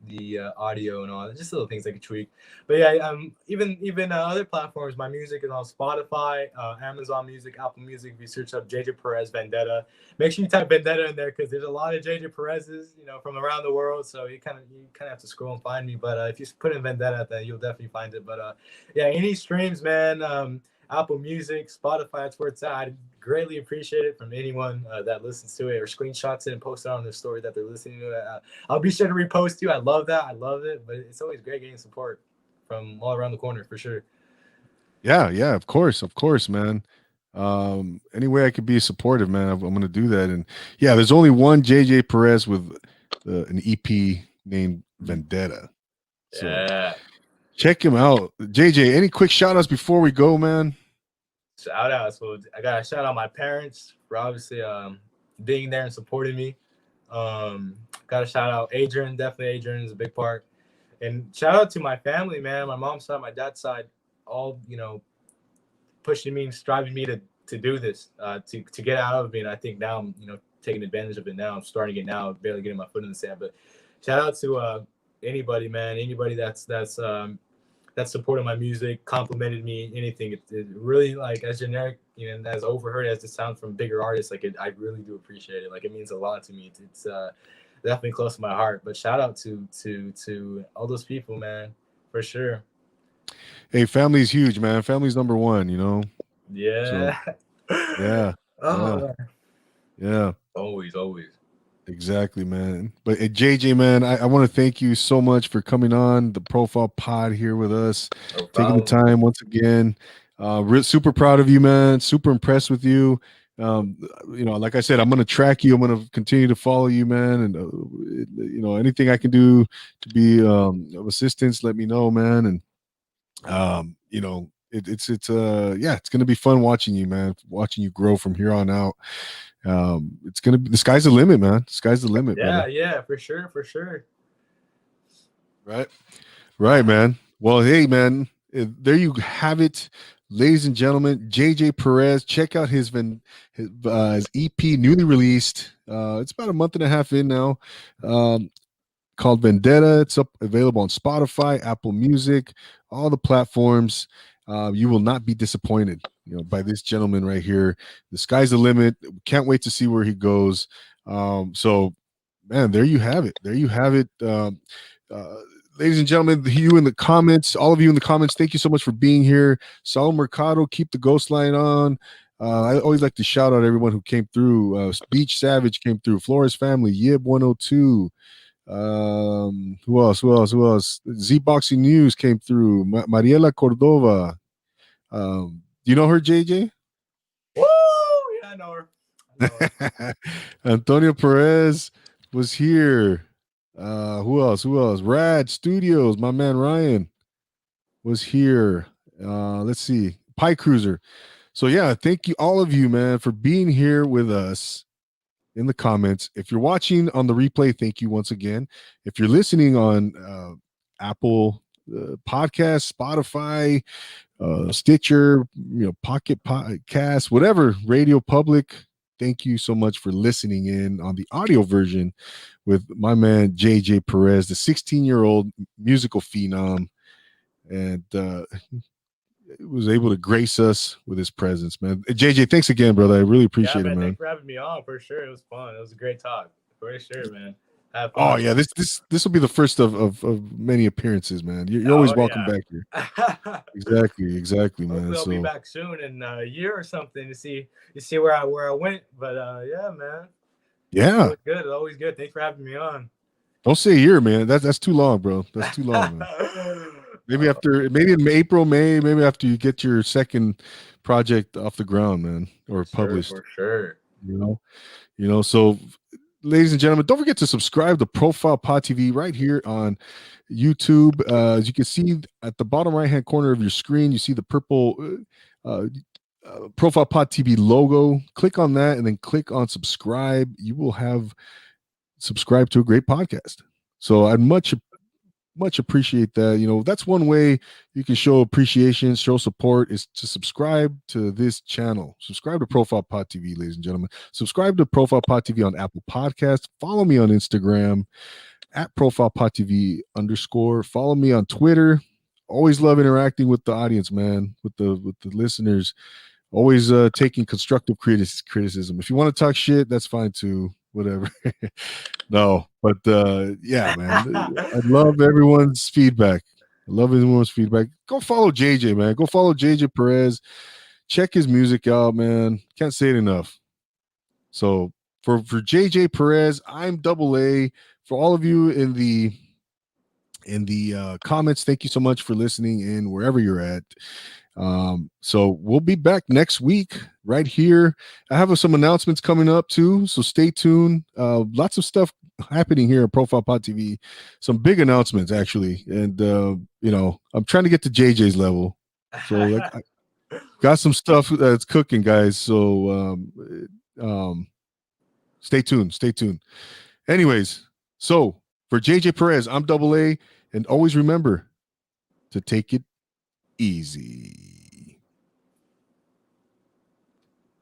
the audio and all that, just little things I could tweak. But yeah, even other platforms, my music is on Spotify, Amazon Music, Apple Music. If you search up JJ Perez Vendetta, make sure you type Vendetta in there because there's a lot of JJ Perez's, from around the world. So you kind of have to scroll and find me. But if you put in Vendetta, then you'll definitely find it. But yeah, any streams, man. Apple Music, Spotify, that's where it's at. I greatly appreciate it from anyone that listens to it or screenshots it and posts it on their story that they're listening to it. I'll be sure to repost you. I love that. I love it. But it's always great getting support from all around the corner for sure. Yeah, yeah, of course, man. Any way I could be supportive, man, I'm gonna do that. And yeah, there's only one JJ Perez with an EP named Vendetta. So Yeah. check him out. JJ, any quick shout outs before we go, man? Shout out. So I got to shout out my parents for obviously being there and supporting me. Got to shout out Adrian. Definitely Adrian is a big part. And shout out to my family, man. My mom's side, my dad's side, all pushing me and striving me to do this, to get out of it. And I think now I'm taking advantage of it. Now I'm starting it now, barely getting my foot in the sand. But shout out to anybody, man. Anybody that supported my music, complimented me, anything. It really, like, as generic, as overheard as it sounds from bigger artists, like I really do appreciate it. Like it means a lot to me. It's definitely close to my heart. But shout out to all those people, man, for sure. Hey, family's huge, man. Family's number one, So Yeah. yeah, Oh yeah. man. Yeah. Always, always. Exactly, man. But JJ, man, I want to thank you so much for coming on the Profile Pod here with us, No taking the problem. time once again. Super proud of you, man. Super impressed with you. Like I said, I'm going to track you. I'm going to continue to follow you, man. And anything I can do to be of assistance, let me know, man. And it's going to be fun watching you, man. Watching you grow from here on out. It's gonna be the sky's the limit, man. The sky's the limit, Yeah, brother. yeah, for sure, for sure. Right, right, man. Well, hey, man, there you have it, ladies and gentlemen. JJ Perez. Check out his EP, newly released. It's about a month and a half in now. Um, Called Vendetta. It's up available on Spotify, Apple Music, all the platforms. You will not be disappointed, by this gentleman right here. The sky's the limit. Can't wait to see where he goes. So, man, there you have it. There you have it. Uh, Ladies and gentlemen, you in the comments, all of you in the comments, thank you so much for being here. Saul Mercado, keep the ghost line on. I always like to shout out everyone who came through. Beach Savage came through. Flores Family, Yib 102. Who else? Who else? Who else? Z Boxing News came through. Mariela Cordova. Do you know her, JJ? Woo! Yeah, I know her. I know her. Antonio Perez was here. Who else? Who else? Rad Studios. My man Ryan was here. Let's see. Pie Cruiser. So yeah, thank you all of you, man, for being here with us in the comments. If you're watching on the replay, thank you once again. If you're listening on Apple Podcast, Spotify, Stitcher, Pocket Podcast, whatever, Radio Public, thank you so much for listening in on the audio version with my man JJ Perez, the 16-year-old musical phenom, and was able to grace us with his presence, man. JJ, thanks again, brother. I really Yeah, appreciate it, man. man. Thanks for having me on. For sure, it was fun. It was a great talk. For sure, man. Have Oh fun. yeah, this will be the first of many appearances, man. You're always Oh welcome yeah. back here. Exactly, man. Hopefully, I'll be So back soon in a year or something to see where I went. But yeah, man. yeah, Always good. Always good. Thanks for having me on. don't say a year, man. That's too long, bro. That's too long, man. Maybe in April, May, maybe after you get your second project off the ground, man, or For sure, published. for sure. You know, So, ladies and gentlemen, don't forget to subscribe to Profile Pod TV right here on YouTube. As you can see at the bottom right hand corner of your screen, you see the purple Profile Pod TV logo. Click on that and then click on subscribe. You will have subscribed to a great podcast. So I'd much appreciate that. That's one way you can show appreciation, show support, is to subscribe to this channel. Subscribe to Profile Pod TV, ladies and gentlemen. Subscribe to Profile Pod TV on Apple Podcasts. Follow me on Instagram at Profile Pod TV _. Follow me on Twitter. Always love interacting with the audience, man, with the listeners. Always taking constructive criticism. If you want to talk shit, that's fine too. Whatever. No, but yeah, man. I love everyone's feedback. I love everyone's feedback. Go follow JJ, man. Go follow JJ Perez. Check his music out, man. Can't say it enough. So for JJ Perez, I'm Double A. For all of you in the comments, thank you so much for listening in wherever you're at. So we'll be back next week right here. I have some announcements coming up too, so stay tuned. Lots of stuff happening here at Profile Pod TV. Some big announcements actually, and I'm trying to get to JJ's level. So like, I got some stuff that's cooking, guys. So stay tuned. Stay tuned. Anyways, so for JJ Perez, I'm Double A, and always remember to take it easy.